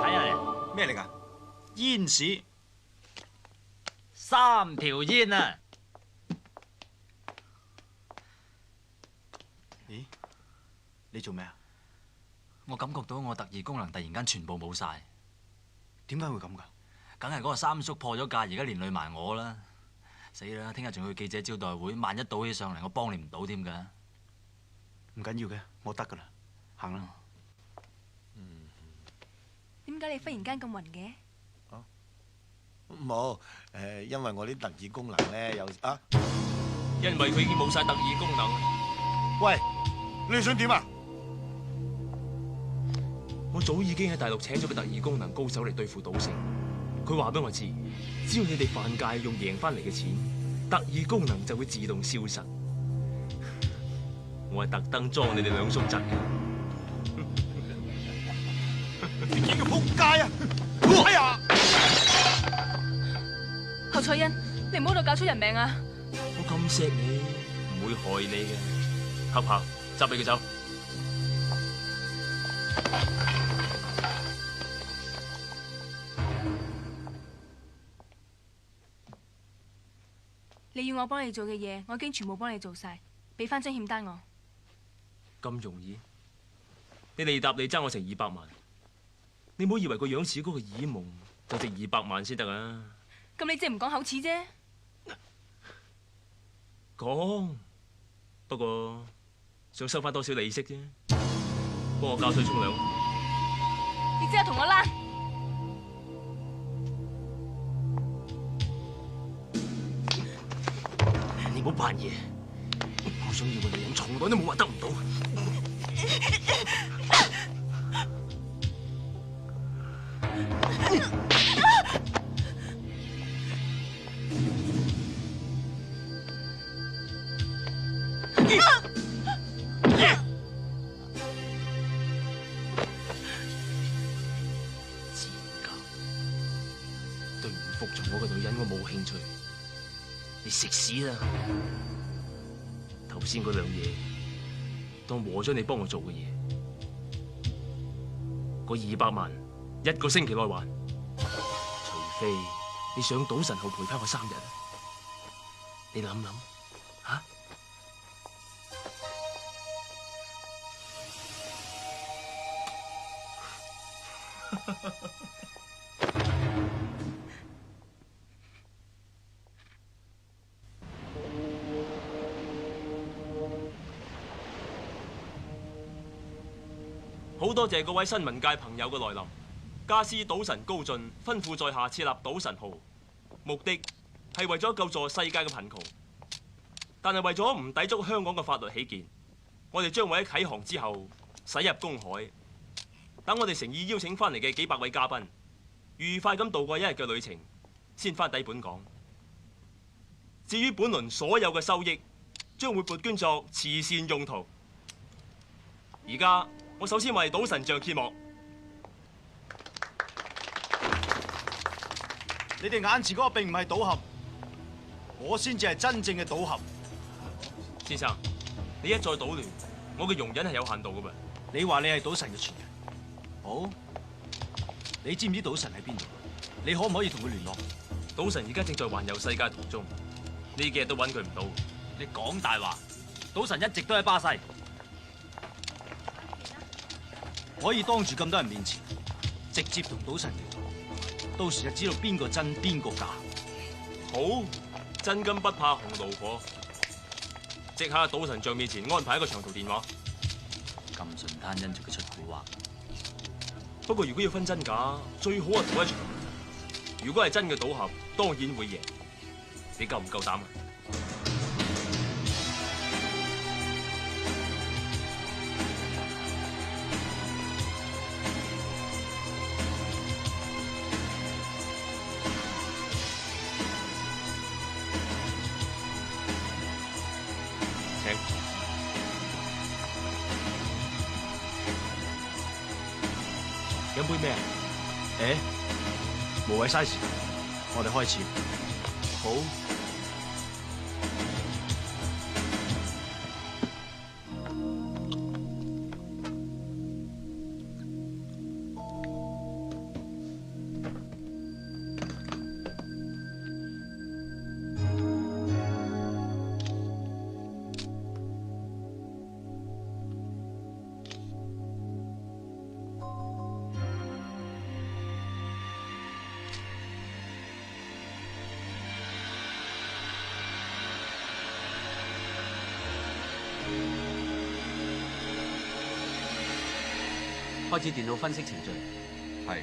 睇下嚟，咩嚟㗎？煙屎。 3條煙啊！咦？你做咩啊？我感覺到我特異功能突然間全部冇晒，點解會咁㗎？梗係嗰個三叔破咗戒，而家連累埋我啦！死啦！聽日仲要去記者招待會，萬一倒起上嚟，我幫你唔到添㗎。唔緊要嘅，我得㗎啦，行啦。點解你忽然間咁暈嘅？冇因為我啲特異功能咧有啊。因為佢已經冇晒特異功能。喂，你哋想點啊？我早已經喺大陸請咗個特異功能高手嚟對付賭聖。佢話俾我知，只要你哋犯戒用贏翻嚟嘅錢，特異功能就會自動消失。我係特登裝你哋兩叔侄嘅。你幾個仆街啊！哎呀！ 侯彩欣，你唔好度搞出人命啊！我咁錫你，唔會害你嘅。黑豹，執你佢走。你要我幫你做嘅嘢，我已經全部幫你做晒，俾翻張欠單我。咁容易？你利搭你爭我成200萬，你唔好以為個樣似嗰個耳蒙就值200萬先得啊！ 咁你即係唔講口齒啫？講，不過想收翻多少利息啫。幫我交水沖涼。你即係同我躝！你唔好扮嘢，我想要嘅女人從來都冇話得唔到。對唔服從我嘅女人，我冇興趣。你食屎啦！頭先嗰兩嘢，當和咗你幫我做嘅嘢，嗰200萬1個星期內還，除非你上賭神號陪翻我3日。你諗諗吓？好多謝各位新聞界朋友嘅來臨。家私賭神高進吩咐在下設立賭神號，目的係為咗救助世界嘅貧窮。但係為咗唔抵觸香港嘅法律起見，我哋將會喺啟航之後駛入公海，等我哋誠意邀請翻嚟嘅幾百位嘉賓，愉快咁度過1日嘅旅程，先翻抵本港。至於本輪所有嘅收益，將會撥捐作慈善用途。而家我首先為賭神像揭幕。你哋眼前嗰個並唔係賭俠，我先至係真正嘅賭俠。先生，你一再搗亂，我嘅容忍係有限度噶噃。你話你係賭神嘅傳人，好？你知唔知賭神喺邊度？你可唔可以同佢聯絡？賭神而家正在環遊世界途中，呢幾日都揾佢唔到。你講大話，賭神一直都喺巴西。可以當住咁多人面前，直接同賭神聯絡，到時就知道邊個真邊個假。好，真金不怕紅爐火，即刻喺賭神像面前安排一個長途電話。咁順攤因住佢出蠱惑。不過如果要分真假，最好係賭一場。如果係真嘅賭俠，當然會贏。你夠唔夠膽啊？請。飲杯咩啊？無謂嘥時間，我哋開始。好。開始電腦分析程序。係。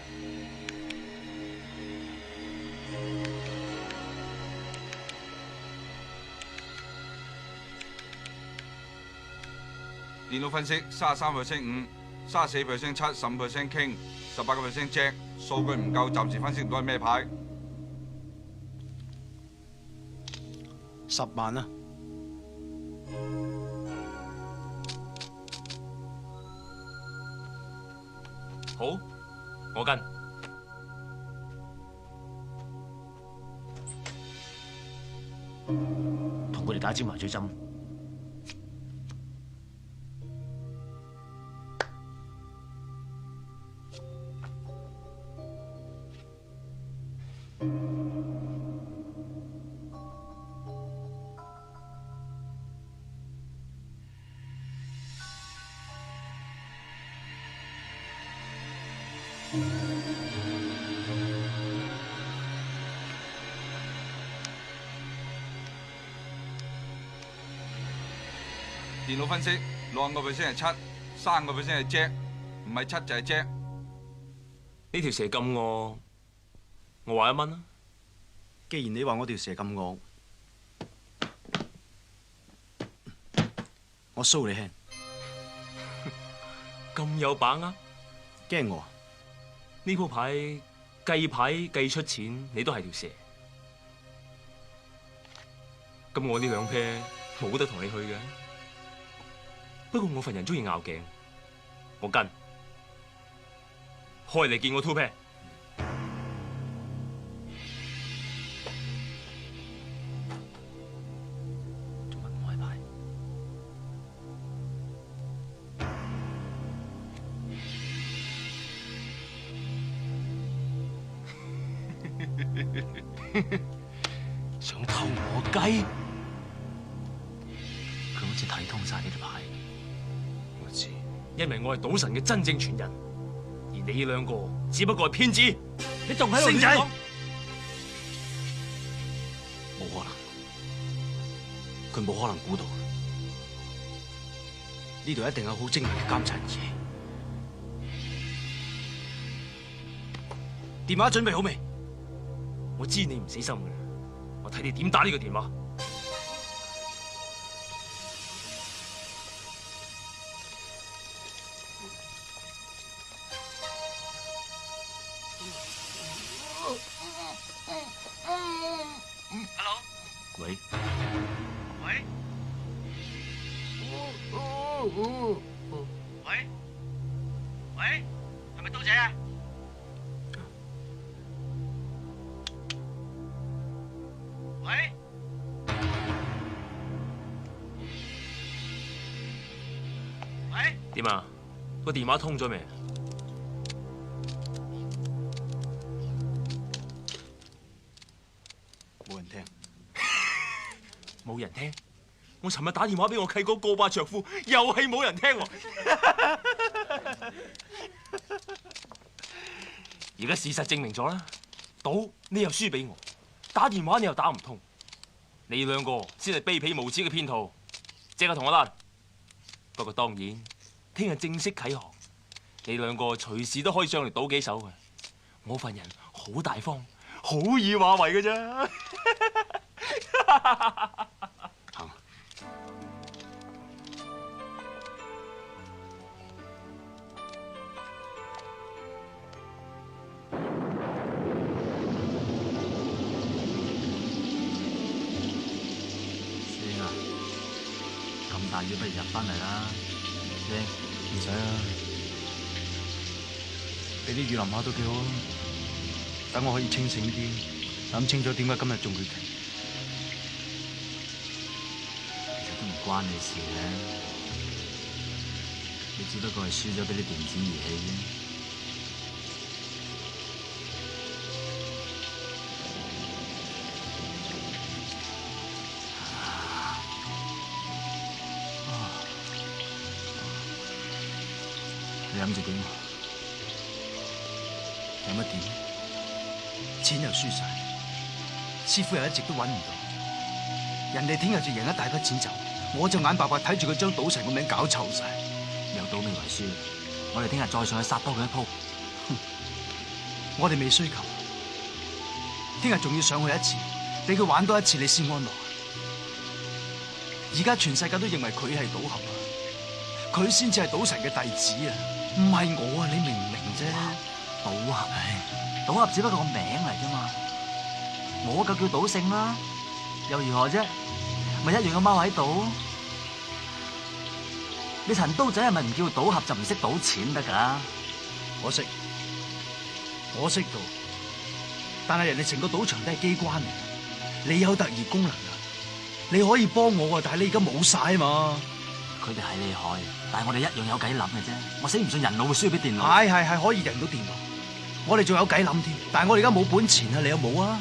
電腦分析33%5、34%7、15% King、18% Jack， 數據唔夠，暫時分析唔到係咩牌。10萬啦。好，我跟。同佢哋打支麻醉針。電腦分析65%係7，3% 係 Jack， 唔係7就係 Jack。呢條蛇咁惡，我話1蚊啦。既然你話我條蛇咁惡，我 show 你輕。咁有把握？驚我？呢鋪牌計牌計出錢，你都係條蛇。咁我呢兩 pair 冇得同你去嘅。不過我份人中意拗頸，我跟。開嚟見我 two pair。做乜唔開牌？想偷我雞？佢好似睇通晒呢啲牌。我知，因為我係賭神嘅真正傳人，而你兩個只不過係騙子。你仲喺度星仔，亂講？冇可能，佢冇可能估到，呢度一定有好精密嘅監察儀。電話準備好未？我知你唔死心嘅，我睇你點打呢個電話。喂？喂？喂？喂？係咪刀仔啊？喂？喂？點啊？個電話通咗未？冇人聽。冇人聽。我尋日打電話俾我契哥告白丈夫，又係冇人聽喎。而家事實證明咗啦，賭你又輸俾我，打電話你又打唔通，你兩個先係卑鄙無恥嘅騙徒，即刻同我甩。不過當然，聽日正式啟航，你兩個隨時都可以上嚟賭幾手嘅。我份人好大方，好易話為嘅啫。行。師兄啊，咁大雨不如入翻嚟啦。師兄，唔使啦，俾啲雨淋下都幾好啊。等我可以清醒啲，諗清楚點解今日仲會停。其實都唔關你事嘅，你只不過係輸咗俾啲電子儀器啫。你諗住點？有乜點？錢又輸晒，師傅又一直都揾唔到，人哋聽日就贏一大筆錢走，我就眼白白睇住佢將賭神個名搞臭晒。有賭未為輸，我哋聽日再上去殺多佢一鋪。我哋未需求，聽日仲要上去一次，俾佢玩多一次，你先安樂。而家全世界都認為佢係賭俠啊，佢先至係賭神嘅弟子啊，唔係我啊，你明唔明啫？賭俠，賭俠只不過個名嚟啫嘛，我就叫賭聖啦，又如何啫？咪一樣咁踎喺度。你陳刀仔係咪唔叫賭俠就唔識賭錢得㗎？我識賭，但係人哋成個賭場都係機關嚟，你有特異功能啊，你可以幫我啊，但係你而家冇晒啊嘛。佢哋係厲害，但係我哋一樣有計諗嘅啫。我死唔信人腦會輸俾電腦。係可以贏到電腦，我哋仲有計諗添。但係我哋而家冇本錢啊，你有冇啊？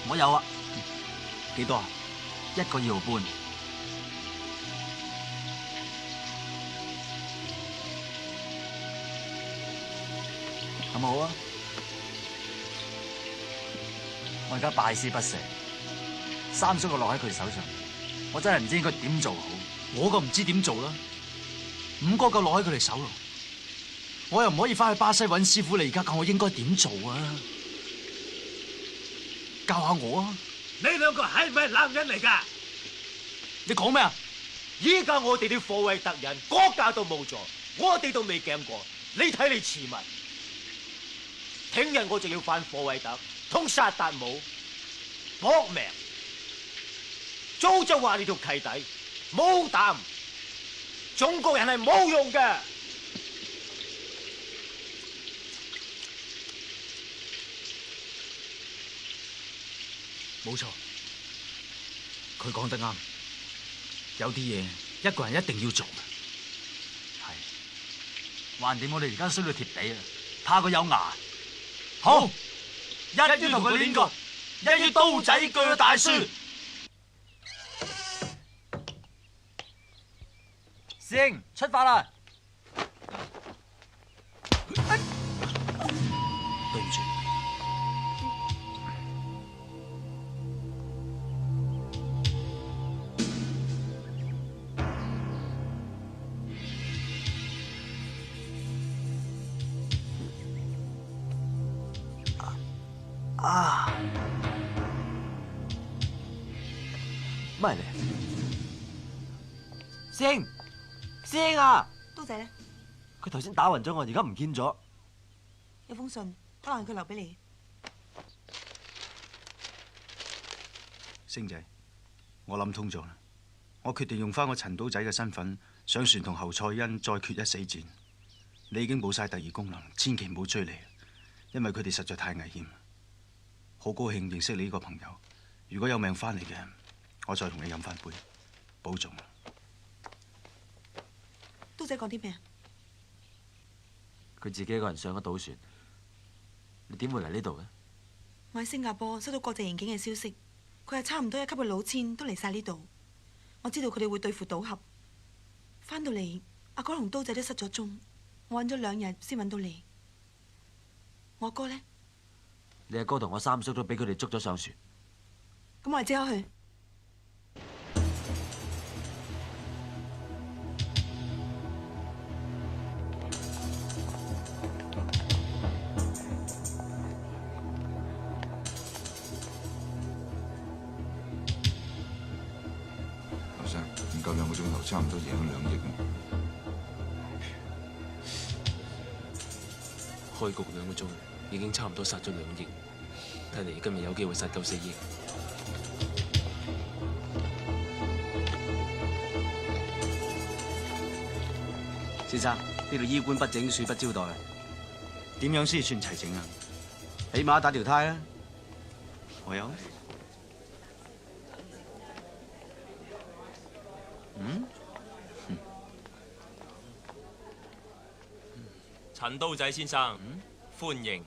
我有啊，幾多啊？1個2毫半。咁好啊！我而家拜師不成，3叔個落喺佢手上，我真係唔知應該點做好。我個唔知點做啦，5個落喺佢哋手度，我又唔可以翻去巴西揾師傅，你而家教我應該點做啊？教下我啊！你兩個係咪男人嚟㗎？你講咩啊？依家我哋啲貨位特人國家都冇咗，我哋都未驚過，你睇你似乜？聽日我就要翻貨位特同薩達姆搏命，早就話你條契弟冇膽，中國人係冇用嘅。冇錯，佢講得啱，有啲嘢一個人一定要做嘅。係，橫掂我哋而家衰到貼地啊，怕佢有牙。好，一於同佢練過，一於刀仔鋸大樹。師兄，出發啦！對唔住。乜嚟？師兄，師兄啊！刀仔咧，佢頭先打暈咗我，而家唔見咗。有封信，可能係佢留俾你。星仔，我諗通咗啦，我決定用翻我陳刀仔嘅身份上船同侯賽恩再決一死戰。你已經冇晒特異功能，千祈唔好追嚟，因為佢哋實在太危險。好高興認識你呢個朋友。如果有命翻嚟嘅，我再同你飲翻杯，保重。刀仔講啲咩啊？佢自己一個人上咗賭船，你點會嚟呢度嘅？我喺新加坡收到國際刑警嘅消息，佢係差唔多一級嘅老千都嚟晒呢度。我知道佢哋會對付賭俠。翻到嚟，阿哥同刀仔都失咗蹤，我揾咗2日先揾到你。我阿哥呢？你阿哥同我三叔都俾佢哋捉咗上船。咁我哋即刻去。劉生，唔夠2個鐘頭，差唔多贏咗2億啦。開局2個鐘，已經差唔多殺咗2億，睇嚟今日有機會殺夠4億。先生，呢度衣冠不整，恕不招待。點樣先算齊整啊？起碼打條呔啊！我有。陳刀仔先生，歡迎。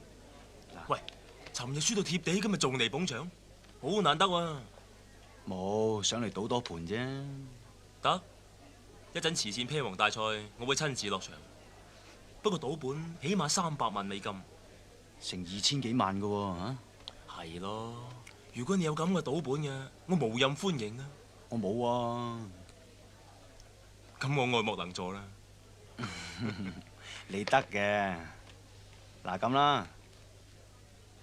喂，尋日輸到貼地，今日仲嚟捧場，好難得喎。冇，上嚟賭多盤啫。得，一陣慈善啤王大賽，我會親自落場。不過賭本起碼300萬美金，成2000幾萬㗎喎嚇。係咯，如果你有咁嘅賭本嘅，我無任歡迎啊。我冇啊。咁我愛莫能助啦。你得嘅。嗱咁啦，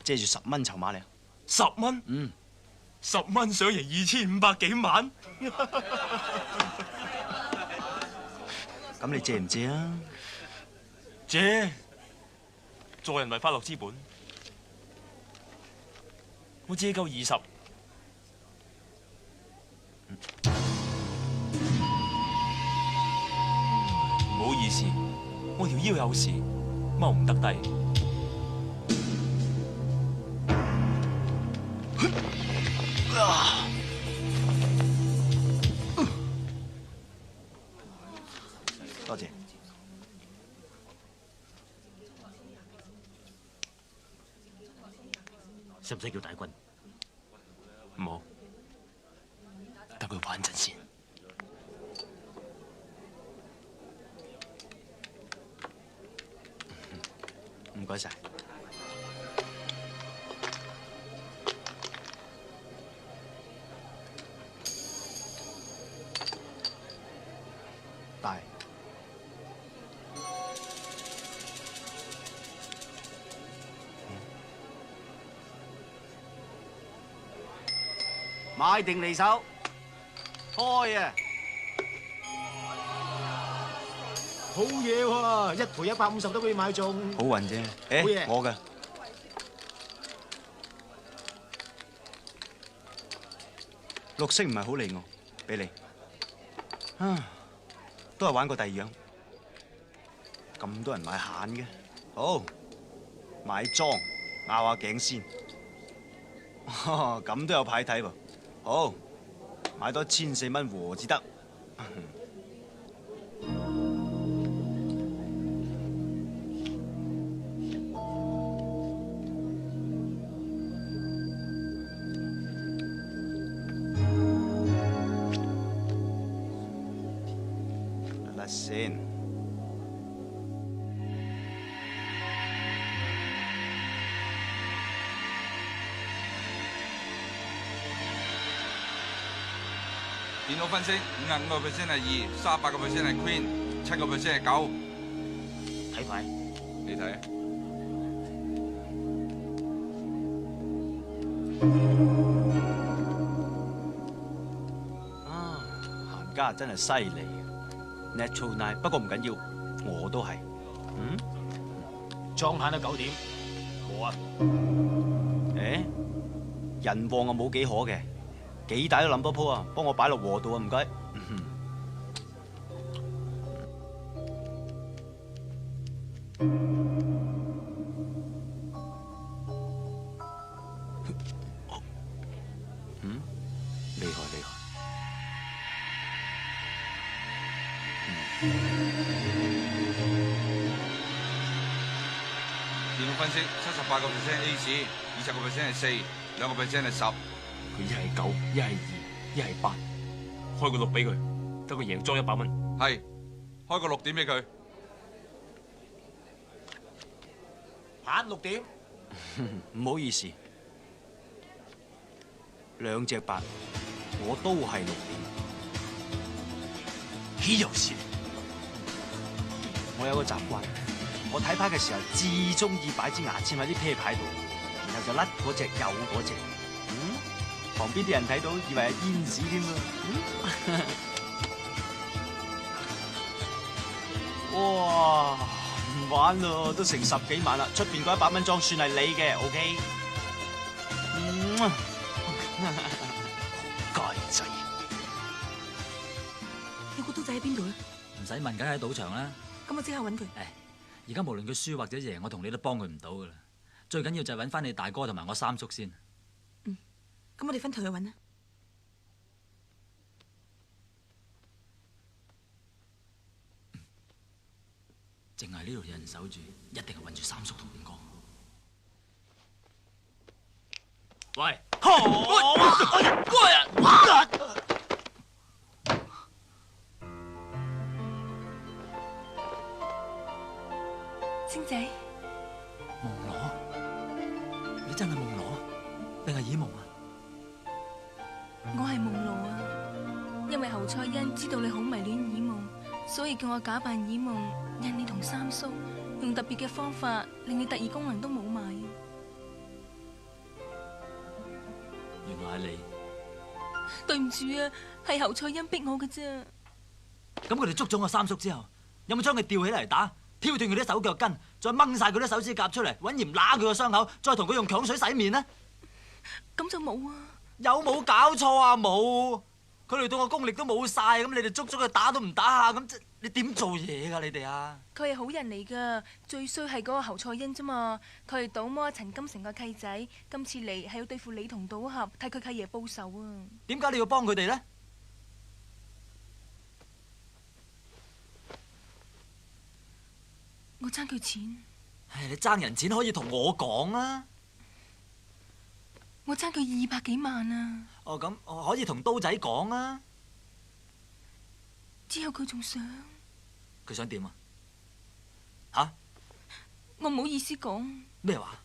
借住10蚊籌碼你。10蚊？嗯。10蚊想贏2500幾萬？咁你借唔借啊？借。助人為快樂之本。我借夠20。唔好意思，我條腰有事，踎唔得低。多謝。使唔使叫大軍？唔好，等佢玩陣先。唔該晒。大。買定離手，開啊！好嘢喎，一賠150都俾你買中。好運啫。好嘢我嘅。綠色唔係好利我，俾你。啊，都係玩過第2樣。咁多人買閒嘅，好買裝拗下頸先。咁都有牌睇喎。好，買多1400蚊和至得。嚟先。電腦分析，55% 係2 ，38% 係 Queen， 7% 係9。睇牌。你睇。啊，閒家真係犀利，Natural 9，不過唔緊要，我都係。嗯，莊閒到9點，我啊。誒，人旺啊冇幾可嘅，幾大都諗多鋪啊，幫我擺落和度啊，唔該。嗯。電腦分析78% A 市，20% 係4，2% 係10。佢一係9，一係2，一係8，開個6俾佢，得佢贏裝100蚊。係，開個6點俾佢。限6點。唔好意思，2隻8，我都係6點。豈有此理！我有個習慣，我睇牌嘅時候至中意擺支牙籤喺啲啤牌度，然後就甩嗰隻有嗰隻。旁邊啲人睇到以為係煙屎添啊！哇，唔玩咯，都成10幾萬啦，出邊嗰100蚊裝算係你嘅 ，OK？ 街仔，你估刀仔喺邊度咧？唔使問，梗係喺賭場啦。咁我即刻揾佢。誒，而家無論佢輸或者贏，我同你都幫佢唔到噶啦。最緊要就係揾翻你大哥同埋我三叔先。咁我哋分頭去揾啦。淨係呢度有人守住，一定係揾住三叔同五哥。喂！星仔，夢羅，你真係夢羅，定係耳夢啊？我係夢露啊，因為侯賽因知道你好迷戀耳夢，所以叫我假扮耳夢，引你同三叔用特別嘅方法，令你特異功能都冇埋。原來係你。對唔住啊，係侯賽因逼我嘅啫。咁佢哋捉咗我三叔之後，有冇將佢吊起嚟打，挑斷佢啲手腳筋，再掹晒佢啲手指甲出嚟，揾鹽揦佢個傷口，再同佢用強水洗面呢？咁就冇啊！有冇搞錯啊？冇！佢哋對我功力都冇晒，咁你哋捉咗佢打都唔打下，咁你點做嘢㗎？你哋啊！佢係好人嚟噶，最衰係嗰個侯賽因啫嘛。佢係賭魔陳金城個契仔，今次嚟係要對付你同賭俠，替佢契爺報仇啊！點解你要幫佢哋呢？我爭佢錢。唉，你爭人錢可以同我講啊！我爭佢200幾萬啊！哦，咁我可以同刀仔講啊！之後佢仲想，佢想點啊？吓？我唔好意思講。咩話？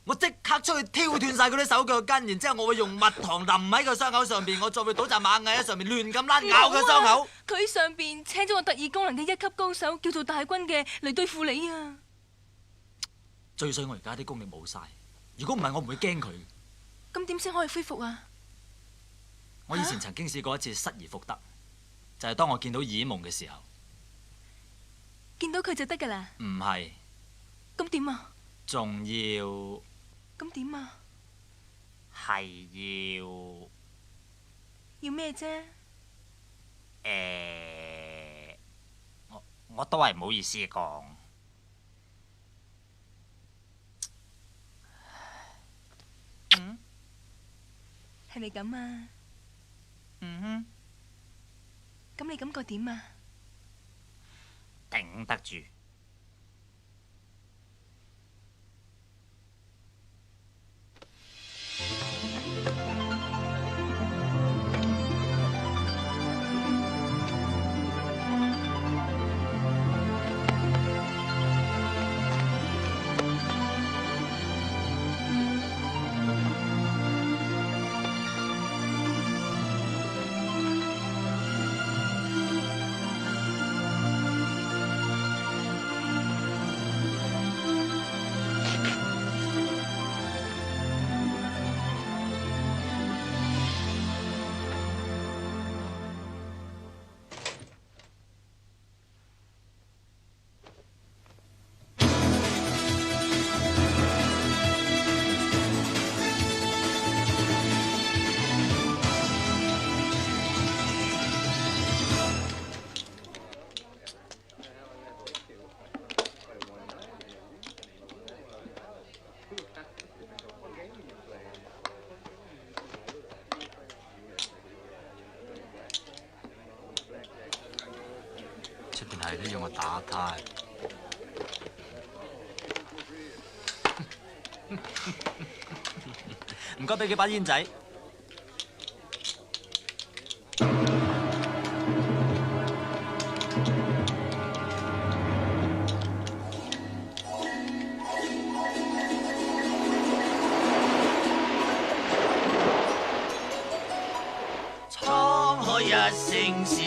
我即刻出去挑斷晒佢啲手腳筋，然之後我會用蜜糖淋喺個傷口上邊，我再會倒紮螞蟻喺上面亂咁拉咬佢傷口。佢喺上邊請咗個特異功能嘅1級高手，叫做大軍嘅嚟對付你啊！最衰我而家啲功力冇晒，如果唔係我唔會驚佢。咁點先可以恢復啊？我以前曾經試過一次失而復得，就係當我見到耳夢嘅時候。見到佢就得噶啦？唔係。咁點啊？仲要。咁點啊？係要。要咩啫？我都係唔好意思講。係咪咁啊？嗯哼。咁你感覺點啊？頂得住。出邊係都要我打呔。唔該，俾幾把煙仔。滄海一聲笑，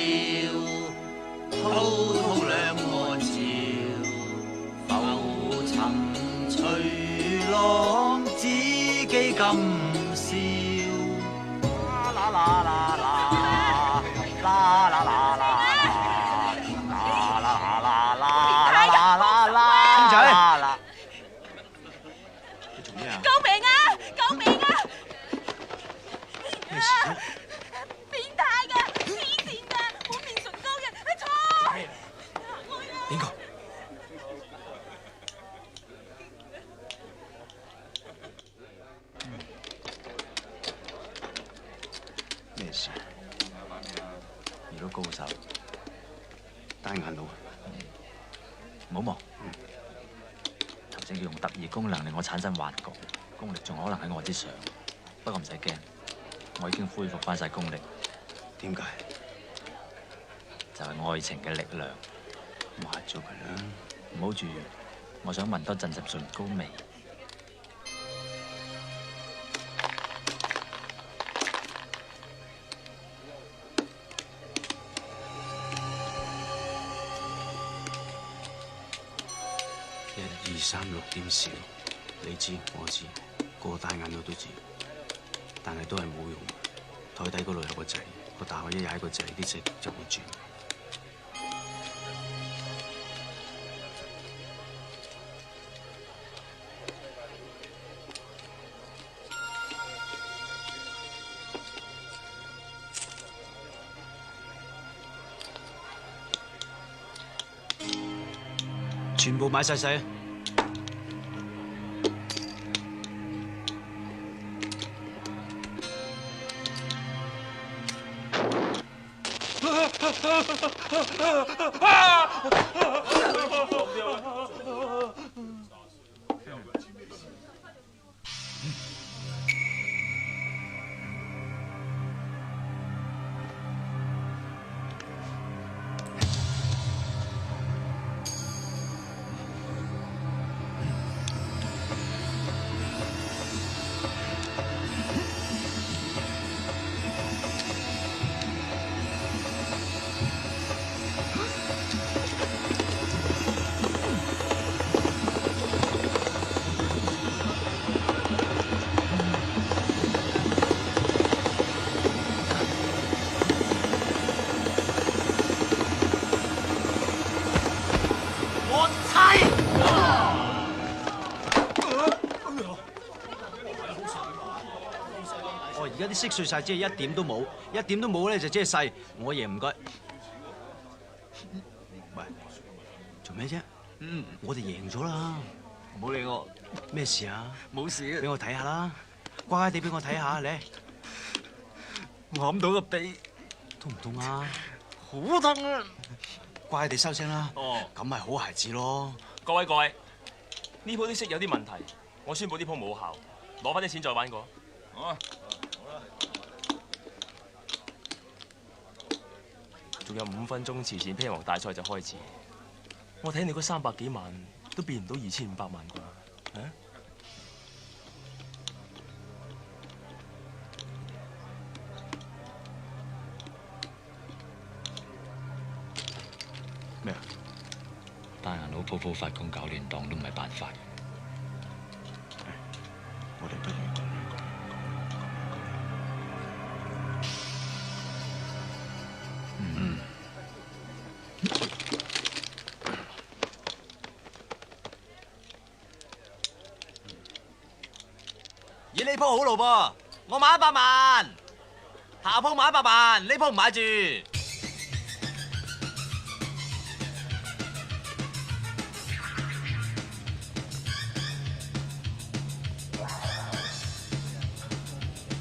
滔滔兩岸潮，浮沉隨浪，知己今宵。啦啦啦啦啦啦啦啦啦啦啦啦啦啦啦！公仔，你做咩啊？救命啊！救命啊！咩事？變態㗎，黐線㗎，滿面唇膏嘅，錯！邊個？咩事？遇到高手，單眼佬。唔好忙。頭先佢用特異功能令我產生幻覺，功力仲可能喺我之上。不過唔使驚，我已經恢復翻晒功力。點解？就係愛情嘅力量。抹咗佢啦。唔好住，我想聞多陣陣唇膏味。1、2、3、6點46，你知我知，個大眼佬都知，但係都係冇用。台底嗰度有個掣，我大學一踩個掣，啲色就會轉。全部買晒細。而家啲色碎晒，即係一點都冇，一點都冇咧就即係細。我爺唔該。喂，做咩啫？我哋贏咗啦！唔好理我。咩事啊？冇事。俾我睇下啦，乖乖地俾我睇下，你。我揞到個鼻，痛唔痛啊？好痛啊！乖地收聲啦。哦，咁咪好孩子咯。各位，呢鋪啲色有啲問題，我宣佈呢鋪冇效，攞翻啲錢再玩過。好啊。仲有5分鐘，慈善披王大賽就開始。我睇你嗰300幾萬都變唔到2500萬啩？啊？咩啊？大眼佬鋪鋪發功搞亂檔都唔係辦法。我哋不如咁樣講。咦，呢鋪好路噃，我買100萬，下鋪買100萬，呢鋪唔買住。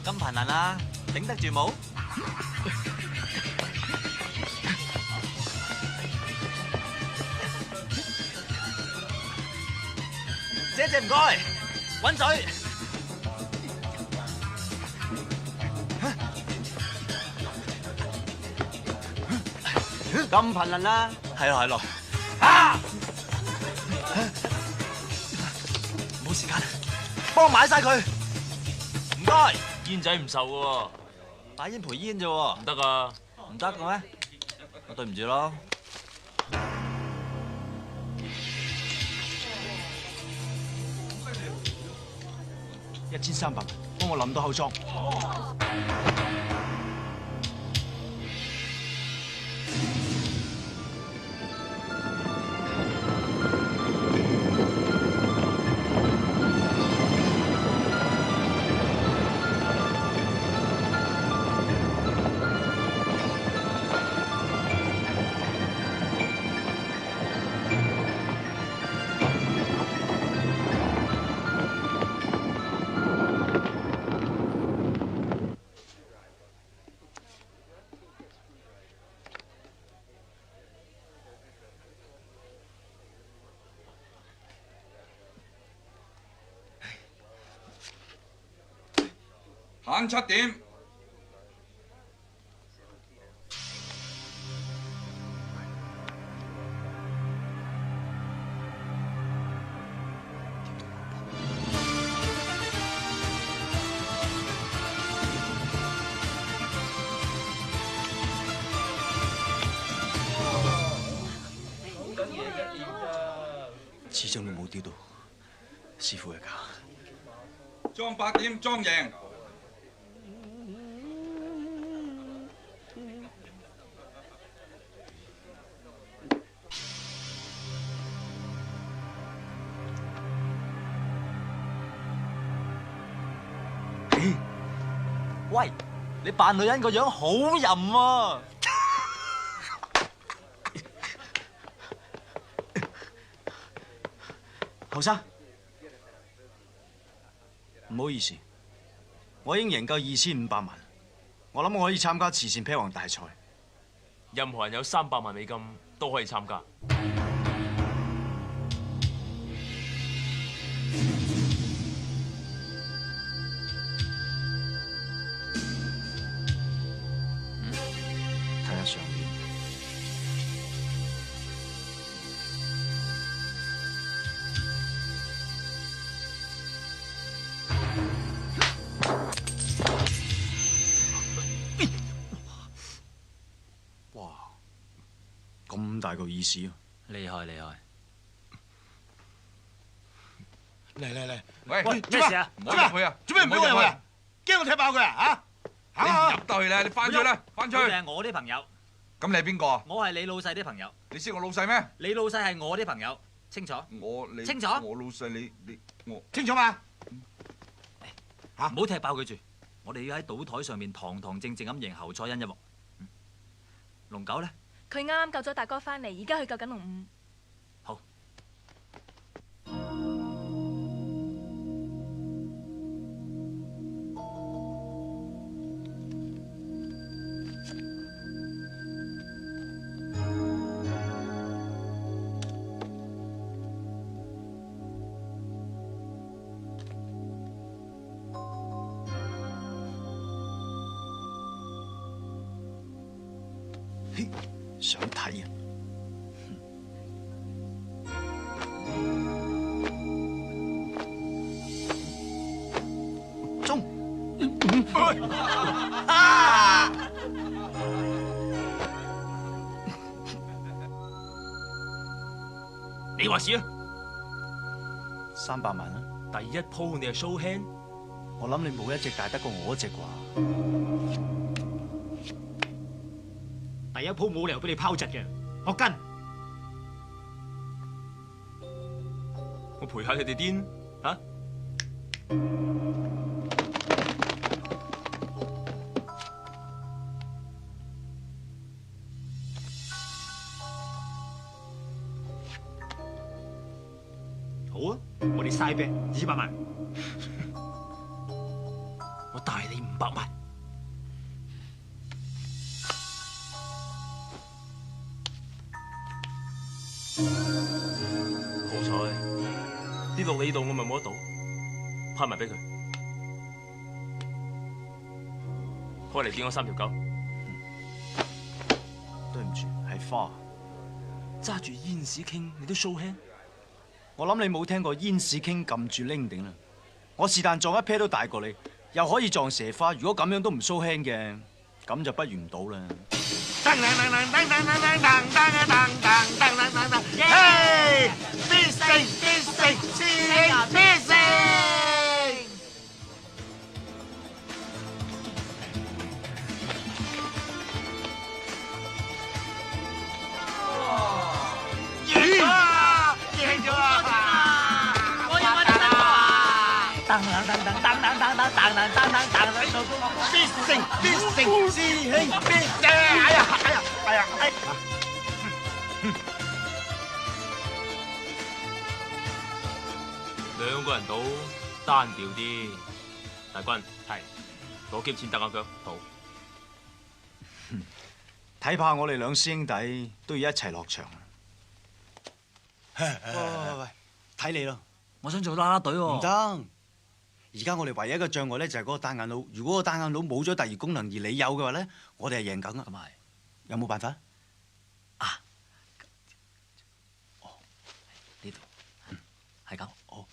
咁頻能啊，頂得住冇？謝謝唔該。滾水。咁頻能啦，係咯係咯。啊！冇時間，幫我買晒佢。唔該，煙仔唔受嘅喎。買煙賠煙啫喎。唔得啊！唔得嘅咩？我對唔住咯。 1300萬，幫我諗到後裝。限7點。始終都冇丟到師傅嘅價。裝8點，裝贏。 喂，你扮女人個樣好淫喎！後生，唔好意思，我已經贏夠2500萬，我諗我可以參加慈善啤王大賽。任何人有300萬美金都可以參加。睇下上面。 咁大個意思啊！厲害厲害！嚟！喂，咩事啊？唔好入去啊！做咩唔俾我入去啊？驚我踢爆佢啊？嚇！你唔入得去咧，你翻出去啦，翻出去。佢哋係我啲朋友。咁你係邊個啊？我係你老細啲朋友。你識我老細咩？你老細係我啲朋友，清楚？你清楚？我老細你我清楚嘛？嚇！唔好踢爆佢住，我哋要喺賭台上面堂堂正正咁贏侯賽恩一幕。龍九咧？ 佢啱啱救咗大哥翻嚟，而家去救緊龍五。好。想睇啊！中！你話事啊？300萬啊！第一鋪你係 show hand， 我諗你冇一隻大得過我一隻啩。 第一鋪冇理由俾你拋窒嘅，我跟。我陪下你哋癲嚇。好啊，我哋嘥啤200萬，我大你500萬。 好彩跌落你度，我咪冇得賭。派埋俾佢。開嚟見我3條狗。對唔住，係花。揸住煙屎傾，你都 show hand？我諗你冇聽過煙屎傾撳住拎頂啦。我是但撞一 pair 都大過你，又可以撞蛇花。如果咁樣都唔 show hand 嘅，咁就不如唔到啦。嘿，必勝，師兄必勝！贏咗啊！我要我哋得啊！必勝，師兄必勝！哎呀！兩個人賭單調啲。大軍係攞幾錢得下腳賭。睇怕我哋兩師兄弟都要一齊落場。喂，睇你咯！我想做啦啦隊喎。唔得！而家我哋唯一嘅障礙咧就係嗰個單眼佬。如果個單眼佬冇咗第二功能，而你有嘅話咧，我哋係贏緊啊！咁係，有冇辦法？啊！哦，呢度係咁。好。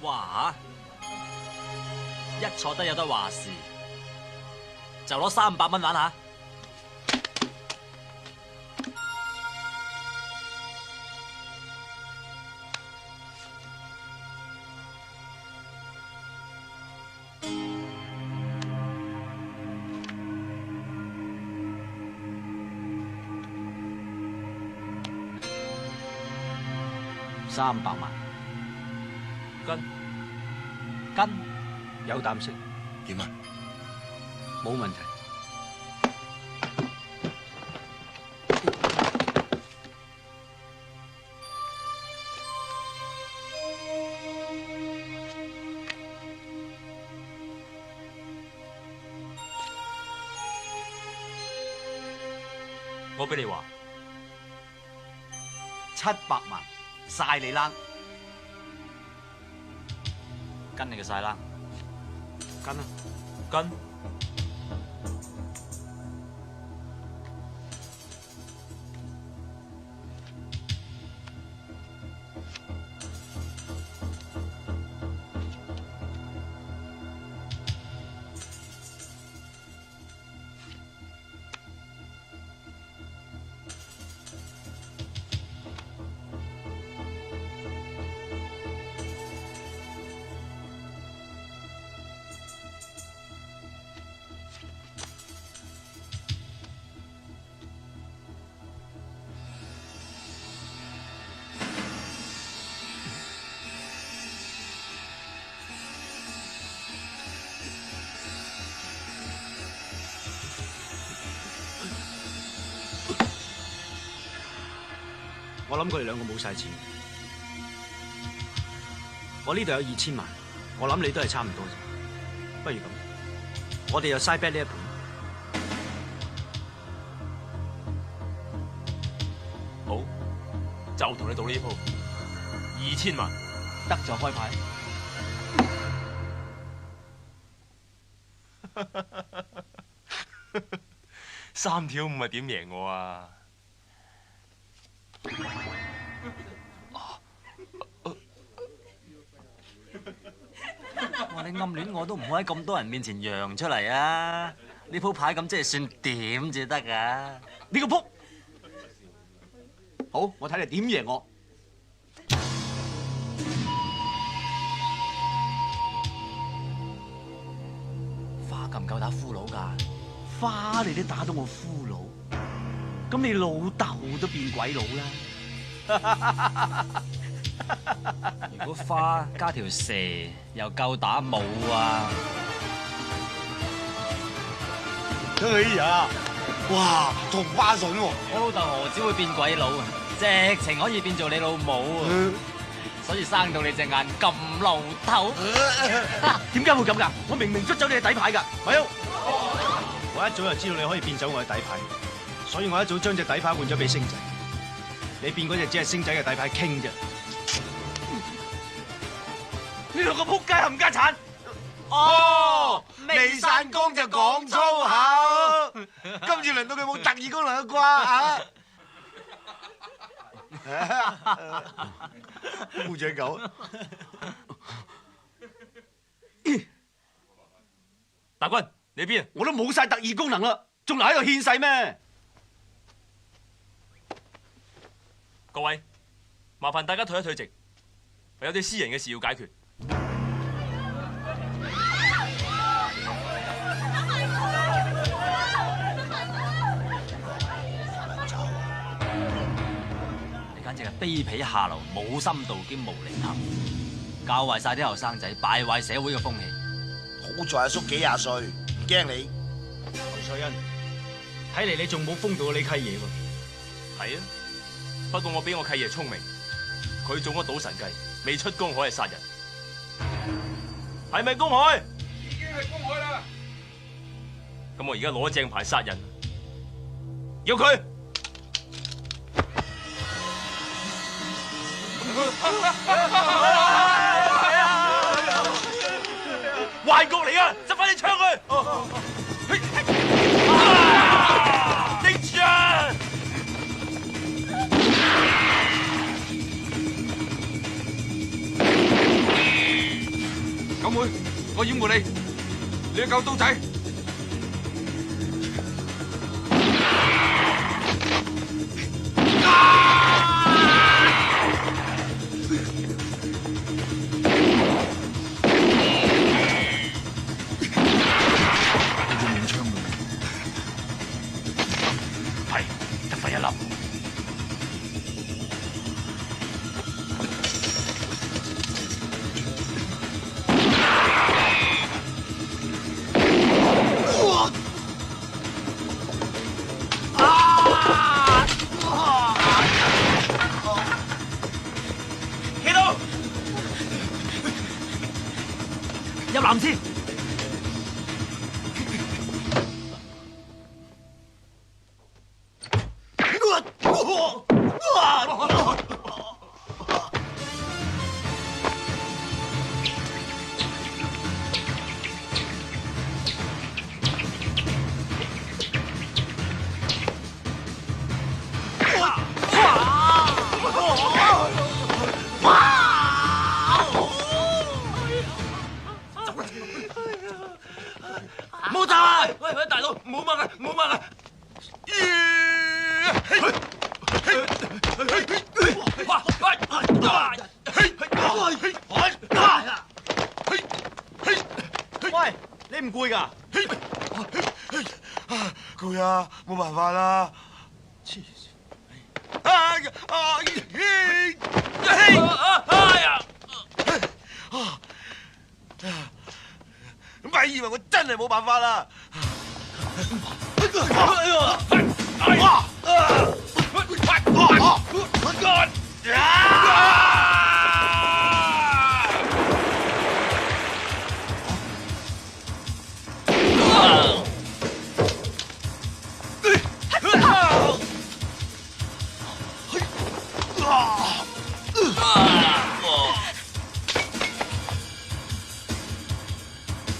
哇！一坐低有得話事，就攞300蚊玩下。300萬。跟有膽識點啊？冇問題。我俾你話700萬，晒你冷。跟你嘅晒啦，跟啊，跟。我諗佢哋兩個冇晒錢。我呢度有2000萬，我諗你都係差唔多啫。不如咁，我哋又嘥 bet 呢一盤。好，就同你賭呢鋪2000萬，得就開牌。3條5係點贏我啊？哇！你暗戀我都唔好喺咁多人面前揚出嚟啊！呢鋪牌咁即係算點至得㗎？你個仆！好，我睇你點贏我。花夠唔夠打俘虜㗎？花你都打到我俘虜，咁你老豆都變鬼佬啦！如果花加條蛇又夠打冇啊？哎呀，哇，同花順喎！我老豆何止會變鬼佬啊，直情可以變做你老母啊！所以生到你隻眼咁露頭。點解會咁㗎？我明明捉走你嘅底牌㗎，咪喐！我一早就知道你可以變走我嘅底牌，所以我一早將隻底牌換咗俾星仔。你變嗰隻只係星仔嘅底牌傾啫。呢兩個仆街冚家鏟！哦，未散工就講粗口，今次輪到佢冇特異功能嘅啩嚇！烏雀狗，大軍，你邊啊？我都冇晒特異功能啦，仲留喺度獻世咩？各位，麻煩大家退一退席，我有啲私人嘅事要解決。簡直係卑鄙下流、冇深度兼無厘頭，教壞晒啲後生仔，敗壞社會嘅風氣。好在阿叔幾廿歲，唔驚你。劉翠欣，睇嚟你仲冇封到你契爺喎。係啊，不過我比我契爺聰明，佢中咗賭神計，未出公海係殺人，係咪公海？已經係公海啦。咁我而家攞正牌殺人，要佢。壞局嚟啊！執翻啲槍去！拎住啊！九妹，我掩護你，你去救刀仔。入藍先。冇走啊！喂，大佬，唔好掹啊，唔好掹啊！喂，你唔攰㗎？攰啊，冇辦法啦。黐線！咪以為我真係冇辦法啦！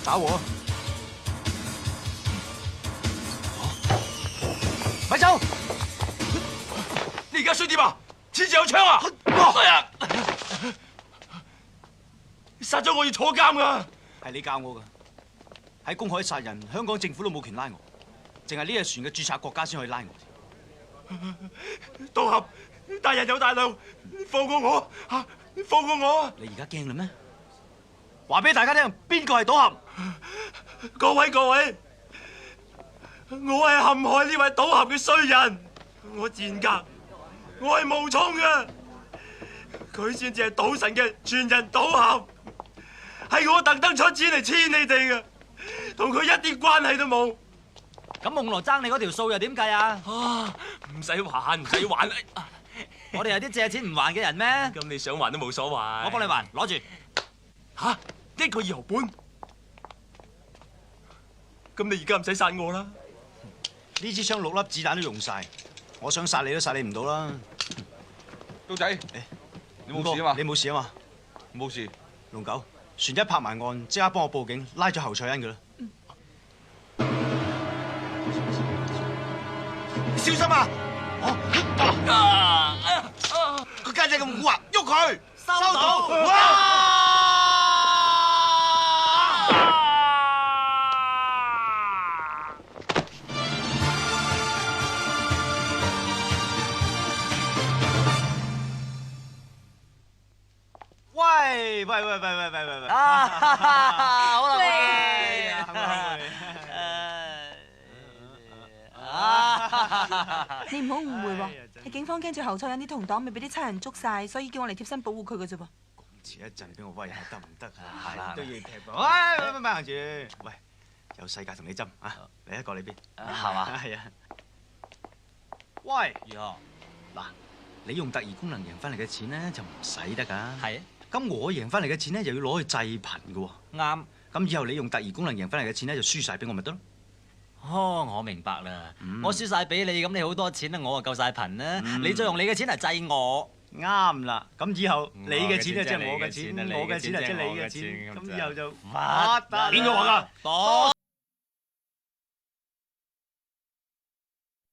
打我！咪走！你而家想點啊？恃住有槍啊！係啊！殺咗我要坐監㗎！係你教我㗎。喺公海殺人，香港政府都冇權拉我，淨係呢隻船嘅註冊國家先可以拉我。賭俠，大人有大量，放過我嚇！放過我！你而家驚啦咩？話俾大家聽，邊個係賭俠？各位，我係陷害呢位賭俠嘅衰人，我賤格，我係冒充嘅，佢先至係賭神嘅傳人賭俠，係我特登出錢嚟黐你哋嘅，同佢一啲關係都冇。咁夢羅爭你嗰條數又點計啊？唔使還，唔使還。我哋係啲借錢唔還嘅人咩？咁你想還都冇所謂。我幫你還，攞住。嚇，1個2毫半。咁你而家唔使殺我啦。呢支槍6粒子彈都用晒，我想殺你都殺你唔到啦。刀仔，你冇事啊嘛？你冇事啊嘛？冇事。龍九，船一拍埋岸，即刻幫我報警，拉咗侯賽恩佢啦。小心啊！個家姐咁蠱惑，喐佢！收到。喂！好你唔好誤會喎，係警方驚住侯賽恩啲同黨咪俾啲差人捉晒，所以叫我嚟貼身保護佢嘅啫噃。遲一陣俾我威下得唔得啊？係都要踢噃。喂，咪行住！喂，有世界同你針啊！嚟一個呢邊，係嘛？係啊。喂，如何？嗱，你用特異功能贏翻嚟嘅錢咧就唔使得㗎。係啊。咁我贏翻嚟嘅錢咧又要攞去濟貧㗎喎。啱。咁以後你用特異功能贏翻嚟嘅錢咧就輸晒俾我咪得咯。哦，我明白啦。我輸晒俾你，咁你好多錢啦，我啊夠晒貧啦。你再用你嘅錢嚟濟我。啱啦，咁以後你嘅錢咧即係我嘅錢，我嘅錢啊即係你嘅錢，咁以後就發達。邊個話㗎？多。